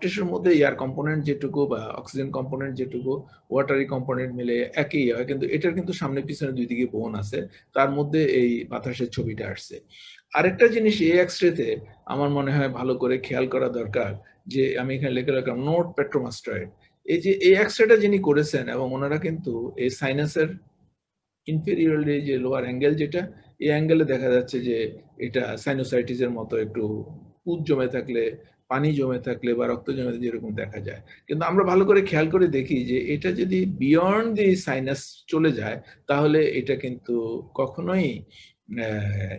Speaker 1: টিস্যুর মধ্যে এয়ার কম্পোনেন্ট যেটুকু বা অক্সিজেন কম্পোনেন্ট যেটুকু, ওয়াটারি কম্পোনেন্ট মিলে একই হয়, কিন্তু এটার কিন্তু সামনে পিছনে দুই দিকে বোন আছে, তার মধ্যে এই বাতাসের ছবিটা আসছে। আরেকটা জিনিস এই এক্সরেতে আমার মনে হয় ভালো করে খেয়াল করা দরকার, যে আমি এখানে লিখে রাখলাম নোট পেট্রোমাস্টয়েড। এই যে এই এক্সরেটা যিনি করেছেন এবং ওনারা কিন্তু এই সাইনাসের ইনফেরিয়রলি যে লোয়ার অ্যাঙ্গেল যেটা, এই অ্যাঙ্গেলে দেখা যাচ্ছে যে এটা সাইনোসাইটিসের মতো একটু পুজ জমে থাকলে, পানি জমে থাকলে বা রক্ত জমে যেরকম দেখা যায়। কিন্তু আমরা ভালো করে খেয়াল করে দেখি যে এটা যদি বিয়ন্ড দি সাইনাস চলে যায় তাহলে এটা কিন্তু কখনোই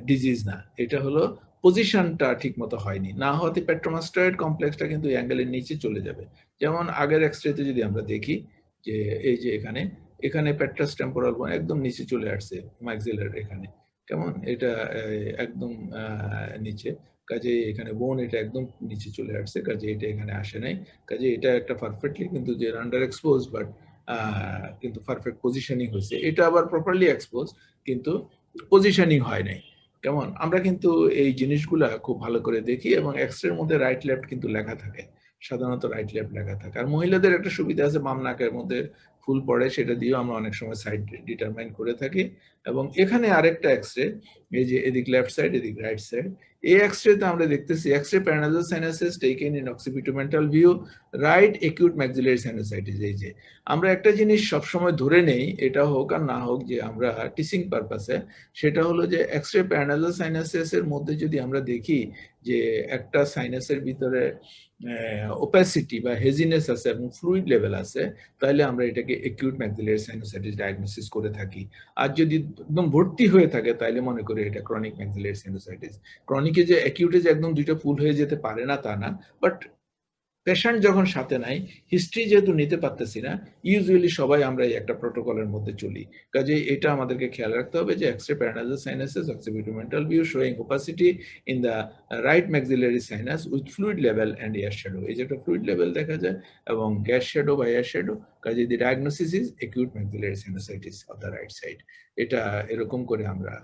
Speaker 1: ডিজিজ না, এটা হলো পজিশনটা ঠিক মতো হয়নি, না হতে পেট্রোমাস্টয়েড কমপ্লেক্সটা কিন্তু অ্যাঙ্গেলের নিচে চলে যাবে। যেমন আগের এক্সরেতে যদি আমরা দেখি যে এই যে এখানে পেট্রাস টেম্পোরাল বোন একদম নিচে চলে আসছে, ম্যাক্সিলার এখানে কেমন এটা একদম নিচে, কাজে এখানে বোন এটা একদম নিচে চলে আসছে, কাজে এটা এখানে আসে নাই। কাজে এটা একটা পারফেক্টলি কিন্তু যে আন্ডার এক্সপোজ বাট কিন্তু পারফেক্ট পজিশনিং হয়েছে। এটা আবার প্রপারলি এক্সপোজ কিন্তু পজিশনিং হয় নাই। কেমন আমরা কিন্তু এই জিনিসগুলা খুব ভালো করে দেখি, এবং এক্সরের মধ্যে রাইট লেফট কিন্তু লেখা থাকে, সাধারণত রাইট লেফট লেখা থাকে। আর মহিলাদের একটা সুবিধা আছে, বাম নাকের মধ্যে ফুল পড়ে সেটা দিয়েও আমরা অনেক সময় সাইড ডিটারমাইন করে থাকি। এবং এখানে আরেকটা এক্সরে, এই যে এদিক লেফট সাইড এদিক রাইট সাইড, এই এক্সরেতে আমরা দেখতেছি x-ray paranasal sinuses taken in occipitomental view, right acute maxillary sinusitis. এই যে আমরা একটা জিনিস সবসময় ধরে নেই, এটা হোক আর না হোক, যে আমরা টিচিং পারপাসে, সেটা হলো যে এক্সরে প্যারানাসাল সাইনাসেস এর মধ্যে যদি আমরা দেখি যে একটা সাইনাসের ভিতরে ওপাসিটি বা হেজিনেস আছে এবং ফ্লুইড লেভেল আছে, তাহলে আমরা এটাকে একিউট ম্যাক্সিলারি সাইনোসাইটিস ডায়াগনোসিস করে থাকি। আর যদি একদম ভর্তি হয়ে থাকে তাহলে মনে করি এটা ক্রনিক ম্যাক্সিলারি সাইনোসাইটিস। ক্রনিকে যে অ্যাকিউটে যে একদম দুইটা ফুল হয়ে যেতে পারে না তা না, বাট পেশেন্ট যখন সাথে নাই, হিস্ট্রি যেহেতু নিতে পারতেছি না, ইউজুয়ালি সবাই আমরা এই একটা প্রোটোকলের মধ্যে চলি। কাজে এটা আমাদেরকে খেয়াল রাখতে হবে যে x-ray paranasal sinuses occipitomental view showing opacity in the right maxillary sinus with fluid level and air shadow. এই যে একটা ফ্লুইড লেভেল দেখা যায় এবং গ্যাস শ্যাডো বা এয়ার শ্যাডো, কাজে the diagnosis is acute maxillary sinusitis of the right side. এটা এরকম করে আমরা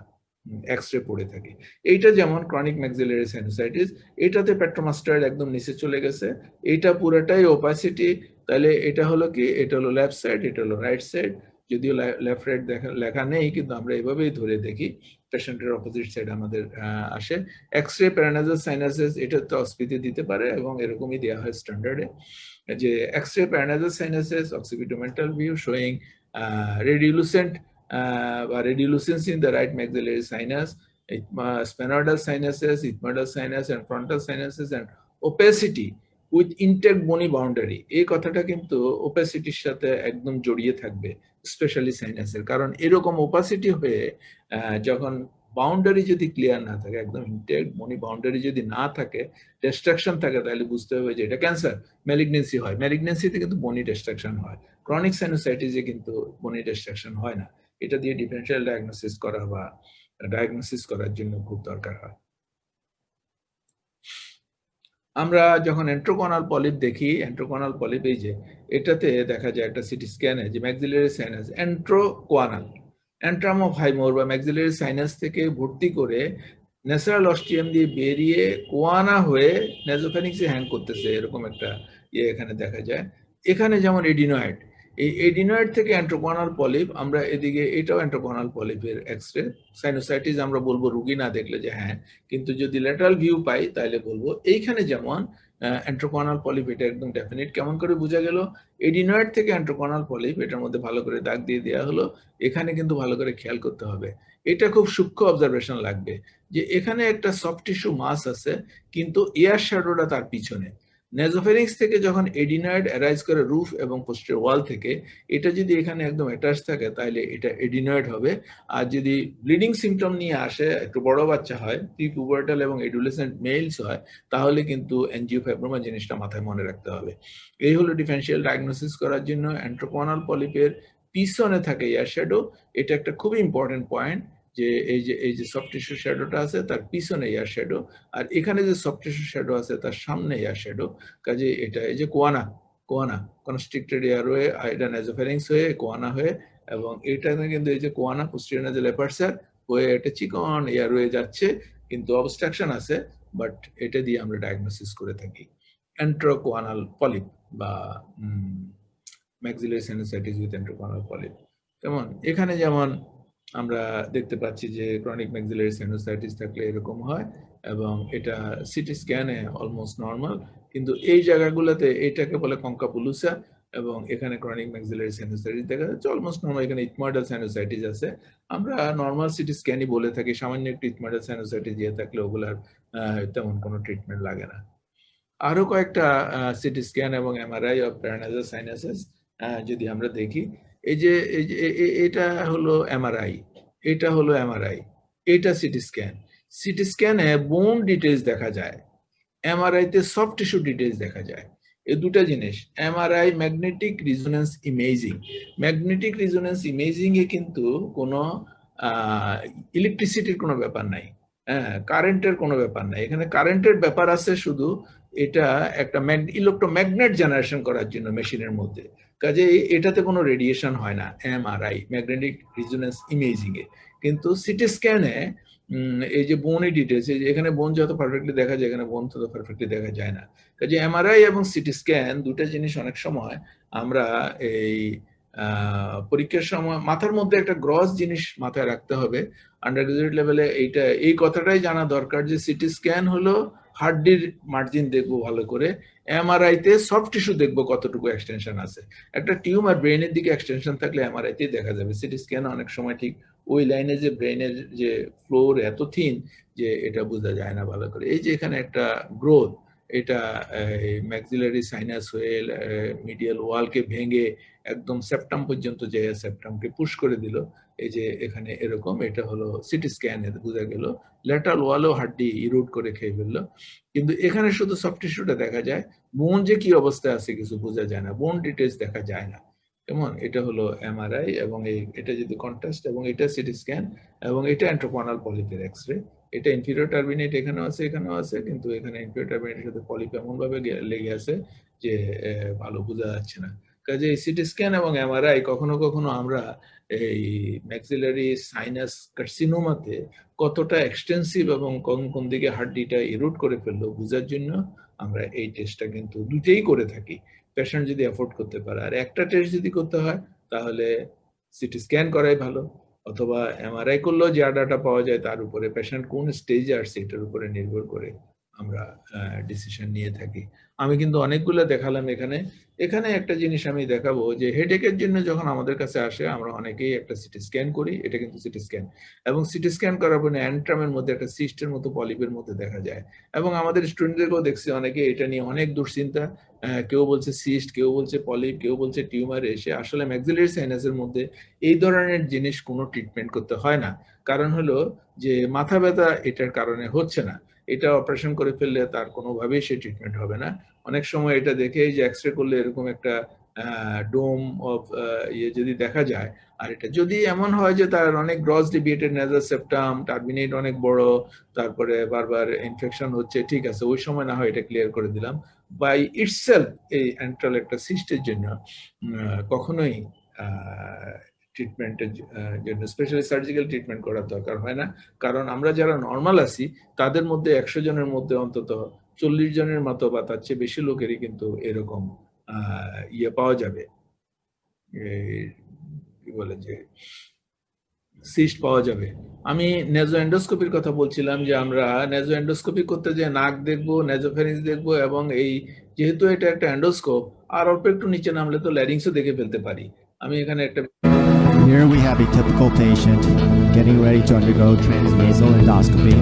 Speaker 1: এক্সরে পড়ে থাকি। এইটা যেমন ক্রনিক ম্যাক্সিলারি সাইনোসাইটিস, এটাতে পেট্রোমাস্টার একদম নিচে চলে গেছে, এটা পুরোটাই ওপাসিটি। তাহলে এটা হলো কি, এটা হলো লেফট সাইড, এটা হলো রাইট সাইড। যদিও লেফট রাইট লেখা নেই, কিন্তু আমরা এভাবেই ধরে দেখি। পেশেন্টের অপোজিট সাইড আমাদের আসে। এক্সরে প্যারানাসাল সাইনাসেস, এটা তো অস্পিতে দিতে পারে এবং এরকমই দেওয়া হয় স্ট্যান্ডার্ডে, যে x-ray paranasal sinuses occipitomental view showing রেডিওলুসেন্ট বা radiolucency in the right maxillary sinus, sphenoidal sinuses, ethmoidal sinus and frontal sinuses, and opacity with intact bony boundary। এই কথাটা কিন্তু ওপাসিটির সাথে একদম জড়িয়ে থাকবে, স্পেশালি সাইনাসের। কারণ এরকম ওপাসিটি হয়ে যখন বাউন্ডারি যদি ক্লিয়ার না থাকে, একদম ইনটেক্ট বনি বাউন্ডারি যদি না থাকে, ডিস্ট্রাকশন থাকে, তাহলে বুঝতে হবে যে এটা ক্যান্সার, ম্যালিগনেন্সি হয়। ম্যালিগনেন্সিতে কিন্তু বনি ডিস্ট্রাকশন হয়, ক্রনিক সাইনোসাইটিসে কিন্তু বনি ডিস্ট্রাকশন হয় না। এটা দিয়ে ডিফারেনশিয়াল ডায়াগনোসিস করা বা ডায়াগনোসিস করার জন্য খুব দরকার হয়। আমরা যখন এন্ট্রোকোনাল পলিপ দেখি, এন্ট্রোকোনাল পলিপ, এই যে এটাতে দেখা যায় একটা সিটি স্ক্যানে যে maxillary sinus antrochoanal, antrum of হাইমোর বা ম্যাক্সিলারি সাইনাস থেকে ভর্তি করে ন্যাচারাল অস্টিয়াম দিয়ে বেরিয়ে কোয়ানা হয়ে নেজোফেনিক্সে হ্যাং করতেছে, এরকম একটা ইয়ে এখানে দেখা যায়। এখানে যেমন এডিনয়েড, এই এডিনয়েড থেকে অ্যান্ট্রোকোনাল পলিপ, আমরা এদিকে এটাও অ্যান্ট্রোকোনাল পলিপের এক্সরে। সাইনোসাইটিস আমরা বলবো রুগী না দেখলে যে হ্যাঁ, কিন্তু যদি ল্যাটারাল ভিউ পাই তাহলে বলবো এইখানে যেমন অ্যান্ট্রোকোনাল পলিপ, এটা একদম ডেফিনিট। কেমন করে বোঝা গেল? এডিনয়েড থেকে অ্যান্ট্রোকোনাল পলিপ, এটার মধ্যে ভালো করে দাগ দিয়ে দেওয়া হলো। এখানে কিন্তু ভালো করে খেয়াল করতে হবে, এটা খুব সূক্ষ্ম অবজারভেশন লাগবে, যে এখানে একটা সফট টিস্যু মাস আছে, কিন্তু এয়ার শ্যাডোটা তার পিছনে। নেজোফেরিংস থেকে যখন এডিনয়েড অ্যারাইজ করে রুফ এবং পোস্টের ওয়াল থেকে, এটা যদি এখানে একদম অ্যাটাচ থাকে তাহলে এটা এডিনয়েড হবে। আর যদি ব্লিডিং সিমটম নিয়ে আসে, একটু বড় বাচ্চা হয়, প্রি পুবার্টাল এবং এডুলেসেন্ট মেলস হয়, তাহলে কিন্তু এনজিওফাইব্রোমা জিনিসটা মাথায় মনে রাখতে হবে। এই হলো ডিফারেনশিয়াল ডায়াগনোসিস করার জন্য অ্যান্ট্রোকোনাল পলিপের পিছনে থাকে এয়ার শ্যাডো। এটা একটা খুবই ইম্পর্টেন্ট পয়েন্ট, যে এই যে সফট টিস্যু শ্যাডোটা আছে তার পিছনে এয়ার শ্যাডো, আর এখানে যে সফট টিস্যু শ্যাডো আছে তার সামনে এয়ার শ্যাডো। কাজে এটা এই যে কোয়ানা কনস্ট্রিক্টেড এয়ারওয়ে, এটা নেজোফেরিংস হয়ে কোয়ানা হয়ে, এবং এটাতে কিন্তু এই যে কোয়ানা পোস্টেরিয়র নেজাল অ্যাপারচার হয়ে একটা চিকন এয়ারওয়ে যাচ্ছে, কিন্তু অবস্ট্রাকশন আছে, বাট এটা দিয়ে আমরা ডায়াগনোসিস করে থাকি এন্ট্রোকোয়ানাল পলিপ বা maxillary sinusitis with antrochoanal polyp. যেমন এখানে যেমন আমরা দেখতে পাচ্ছি যে ক্রনিক ম্যাক্সিলারি সাইনোসাইটিস থাকলে এরকম হয়, এবং এটা সিটি স্ক্যানে অলমোস্ট নর্মাল, কিন্তু এই জায়গাগুলোতে এটাকে বলে কনকাপুলুসা, এবং এখানে ক্রনিক ম্যাক্সিলারি সাইনোসাইটিস দেখা যাচ্ছে অলমোস্ট নর্মাল। এখানে ইথময়েডাল সাইনোসাইটিস আছে, আমরা নর্মাল সিটি স্ক্যানই বলে থাকি। সামান্য একটু ইথময়েডাল সাইনোসাইটিস দিয়ে থাকলে ওগুলার তেমন কোনো ট্রিটমেন্ট লাগে না। আরো কয়েকটা সিটি স্ক্যান এবং এমআরআই অফ প্যারানাসাল সাইনাসেস যদি আমরা দেখি, এই যে এটা হলো এমআরআই, এটা হলো এমআরআই, এটা সিটি স্ক্যান। সিটি স্ক্যানে বোন ডিটেলস দেখা যায়, এমআরআই তে সফট টিস্যু ডিটেলস দেখা যায়। এই দুটা জিনিস, MRI magnetic resonance imaging, magnetic resonance imaging এ কিন্তু কোনো ইলেকট্রিসিটির কোনো ব্যাপার নাই, কারেন্টের কোনো ব্যাপার নাই। এখানে কারেন্টের ব্যাপার আছে শুধু, এটা একটা ইলেকট্রোম্যাগনেট জেনারেশন করার জন্য মেশিনের মধ্যে। কাজে এটাতে কোনো রেডিয়েশন হয় না এমআরআই ম্যাগনেটিক রিজোনেন্স ইমেজিং এ। কিন্তু সিটি স্ক্যানে এই যে বোনই ডিটেলস, এই যে এখানে বোন যত পারফেক্টলি দেখা যায়, এখানে বোন তত পারফেক্টলি দেখা যায় না। কাজে এমআরআই এবং সিটি স্ক্যান দুটা জিনিস অনেক সময় আমরা এই পরীক্ষার সময় মাথার মধ্যে একটা গ্রস জিনিস মাথায় রাখতে হবে আন্ডার গ্রাজুয়েট লেভেলে। এই কথাটাই জানা দরকার যে সিটি স্ক্যান হলো হার্ডির মার্জিন দেখবো ভালো করে, এমআরআই তে সফট টিস্যু দেখবো কতটুকু এক্সটেনশন আছে। একটা টিউমার ব্রেনের দিকে এক্সটেনশন থাকলে এমআরআই তে দেখা যাবে, সিটি স্ক্যান অনেক সময় ঠিক ওই লাইনে যে ব্রেনের যে ফ্লোর এত থিন যে এটা বোঝা যায় না ভালো করে। এই যে এখানে একটা গ্রোথ, এটা ম্যাক্সিলারি সাইনাস হয়ে মিডিয়াল ওয়ালকে ভেঙে একদম সেপ্টাম পর্যন্ত যে সেপ্টামকে পুশ করে দিল, এই যে এখানে এরকম, এটা হলো সিটি স্ক্যানে বোঝা গেল। ল্যাটারাল ওয়ালও হাড্ডি ইরোড করে খেয়ে ফেললো, কিন্তু এখানে শুধু সফট টিস্যুটা দেখা যায়, বোন যে কি অবস্থায় আছে কিছু বোঝা যায় না, বোন ডিটেলস দেখা যায় না। কেমন, এটা হলো এমআরআই, এবং এটা যদি কন্ট্রাস্ট, এবং এটা সিটি স্ক্যান, এবং এটা অ্যান্ট্রোপনাল পলিপের এক্সরে। এটা ইনফিরিয়র টার্বিনেট এখানেও আছে, এখানেও আছে, কিন্তু এখানে ইনফিরিয়র টার্বিনেটের সাথে পলিপ এমন ভাবে লেগে আছে যে ভালো বোঝা যাচ্ছে না। কাজে সিটি স্ক্যান এবং এমআরআই কখনো কখনো আমরা এই ম্যাক্সিলারি সাইনাস কার্সিনোমাতে কতটা এক্সটেন্সিভ এবং কোন কোন দিকে হাড্ডিটা ইরোড করে ফেললো বোঝার জন্য আমরা এই টেস্টটা কিন্তু দুটেই করে থাকি, পেশেন্ট যদি অ্যাফোর্ড করতে পারে। আর একটা টেস্ট যদি করতে হয় তাহলে সিটি স্ক্যান করাই ভালো, অথবা এমআরআই করলেও যা ডাটা পাওয়া যায় তার উপরে, পেশেন্ট কোন স্টেজে আসছে এটার উপরে নির্ভর করে আমরা ডিসিশন নিয়ে থাকি। আমি কিন্তু অনেকগুলো দেখালাম এখানে। এখানে একটা জিনিস আমি দেখাবো যে হেডেকের জন্য যখন আমাদের কাছে আসে আমরা অনেকেই একটা সিটি স্ক্যান করি, এটা কিন্তু সিটি স্ক্যান, এবং সিটি স্ক্যান করার পরে অ্যান্ট্রামের মধ্যে একটা সিস্টের মতো পলিপের মধ্যে দেখা যায়। এবং আমাদের স্টুডেন্টদেরকেও দেখছি অনেকে এটা নিয়ে অনেক দুশ্চিন্তা, কেউ বলছে সিস্ট, কেউ বলছে পলিপ, কেউ বলছে টিউমার। এসে আসলে ম্যাক্সিলারি সাইনাসের মধ্যে এই ধরনের জিনিস কোনো ট্রিটমেন্ট করতে হয় না, কারণ হলো যে মাথা ব্যথা এটার কারণে হচ্ছে না, এটা অপারেশন করে ফেললে তার কোনোভাবেই সে ট্রিটমেন্ট হবে না। অনেক সময় এটা দেখে যে এক্সরে করলে এরকম একটা ডোম অফ ইয়ে যদি দেখা যায়, আর এটা যদি এমন হয় যে তার অনেক gross deviated nasal septum, terminate অনেক বড়, তারপরে বারবার ইনফেকশন হচ্ছে, ঠিক আছে ওই সময় না হয় এটা ক্লিয়ার করে দিলাম। বাই ইটসেলফ এই অ্যান্ট্রাল একটা সিস্টের জন্য কখনোই ট্রিটমেন্টের জন্য স্পেশালি সার্জিক্যাল ট্রিটমেন্ট করার দরকার হয় না, কারণ আমরা যারা নর্মাল আছি তাদের মধ্যে 100 জনের মধ্যে অন্তত 40 জনের মতো বা তার চেয়ে বেশি লোকেরই কিন্তু এরকম ইয়ে পাওয়া যাবে, কি বলে যে সিস্ট পাওয়া যাবে। আমি নেজো এন্ডোস্কোপির কথা বলছিলাম যে আমরা নেজো এন্ডোস্কোপি করতে যে নাক দেখবো, নেজোফেরিংস দেখবো, এবং এই যেহেতু এটা একটা এন্ডোস্কোপ, আর অল্প একটু নিচে নামলে তো ল্যারিংসও দেখে ফেলতে পারি। আমি এখানে একটা
Speaker 3: Here we have a typical patient getting ready to undergo transnasal endoscopy.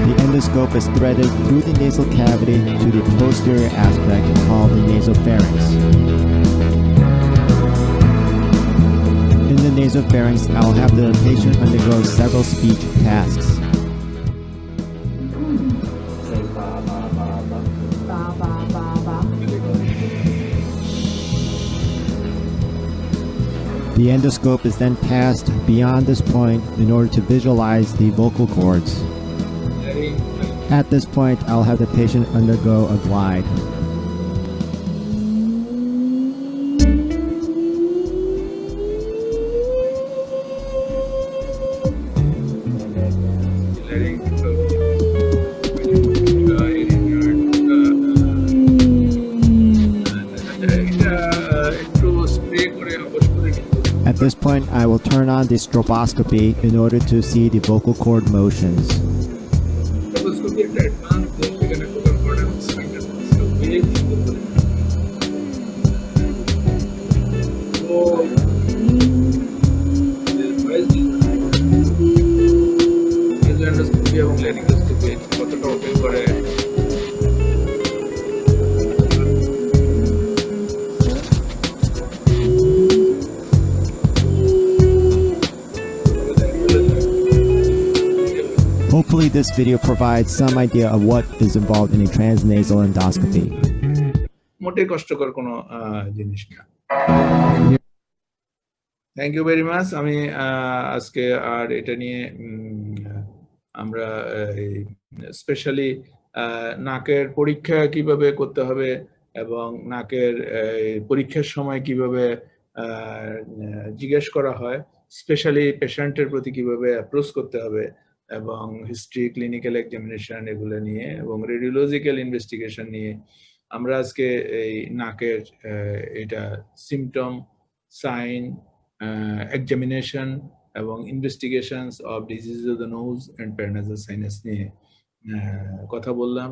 Speaker 3: The endoscope is threaded through the nasal cavity to the posterior aspect called the nasopharynx. In the nasopharynx, I'll have the patient undergo several speech tasks. The endoscope is then passed beyond this point in order to visualize the vocal cords. At this point, I'll have the patient undergo a glide. At this point, I will turn on the stroboscopy in order to see the vocal cord motions.
Speaker 1: এবং laryngoscopy কতটা open করে
Speaker 3: Hopefully this video provides some idea of what is involved in a transnasal endoscopy.
Speaker 1: মোটেই কষ্টকর কোনো জিনিস না। Thank you very much. আমি আজকে আর এটা নিয়ে আমরা স্পেশালি নাকের পরীক্ষা কিভাবে করতে হবে এবং নাকের পরীক্ষার সময় কিভাবে জিজ্ঞেস করা হয়, স্পেশালি পেশেন্টের প্রতি কিভাবে অ্যাপ্রোচ করতে হবে, এবং হিস্ট্রি, ক্লিনিক্যাল এক্সামিনেশন এগুলো নিয়ে, এবং রেডিওলজিক্যাল ইনভেস্টিগেশন নিয়ে আমরা আজকে এই নাকের এটা সিমটম, সাইন, এক্সামিনেশন এবং investigations of disease of the nose and paranasal sinus নিয়ে কথা বললাম।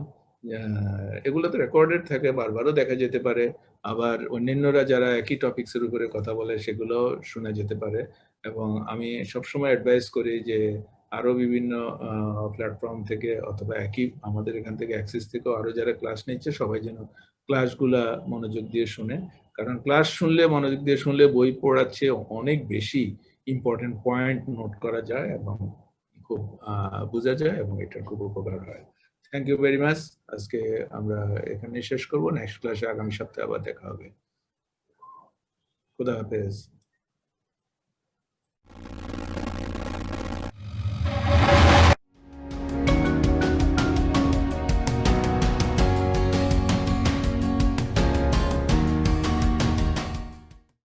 Speaker 1: এগুলো তো রেকর্ডেড থাকে, বারবারও দেখা যেতে পারে, আবার অন্যান্যরা যারা একই টপিকসের উপরে কথা বলে সেগুলো শোনা যেতে পারে। এবং আমি সবসময় অ্যাডভাইস করি যে আরো বিভিন্ন প্ল্যাটফর্ম থেকে অথবা একই আমাদের এখান থেকে অ্যাক্সেস থেকেও আরো যারা ক্লাস নিচ্ছে সবাই যেন ক্লাসগুলা মনোযোগ দিয়ে শুনে, কারণ ক্লাস শুনলে, মনোযোগ দিয়ে শুনলে বই পড়ার চেয়ে অনেক বেশি ইম্পর্টেন্ট পয়েন্ট নোট করা যায় এবং খুব বোঝা যায় এবং এটার খুব উপকার হয়। Thank you very much. আজকে আমরা এখানে শেষ করবো, নেক্সট ক্লাসে আগামী সপ্তাহে আবার দেখা হবে। খুদা হাফেজ।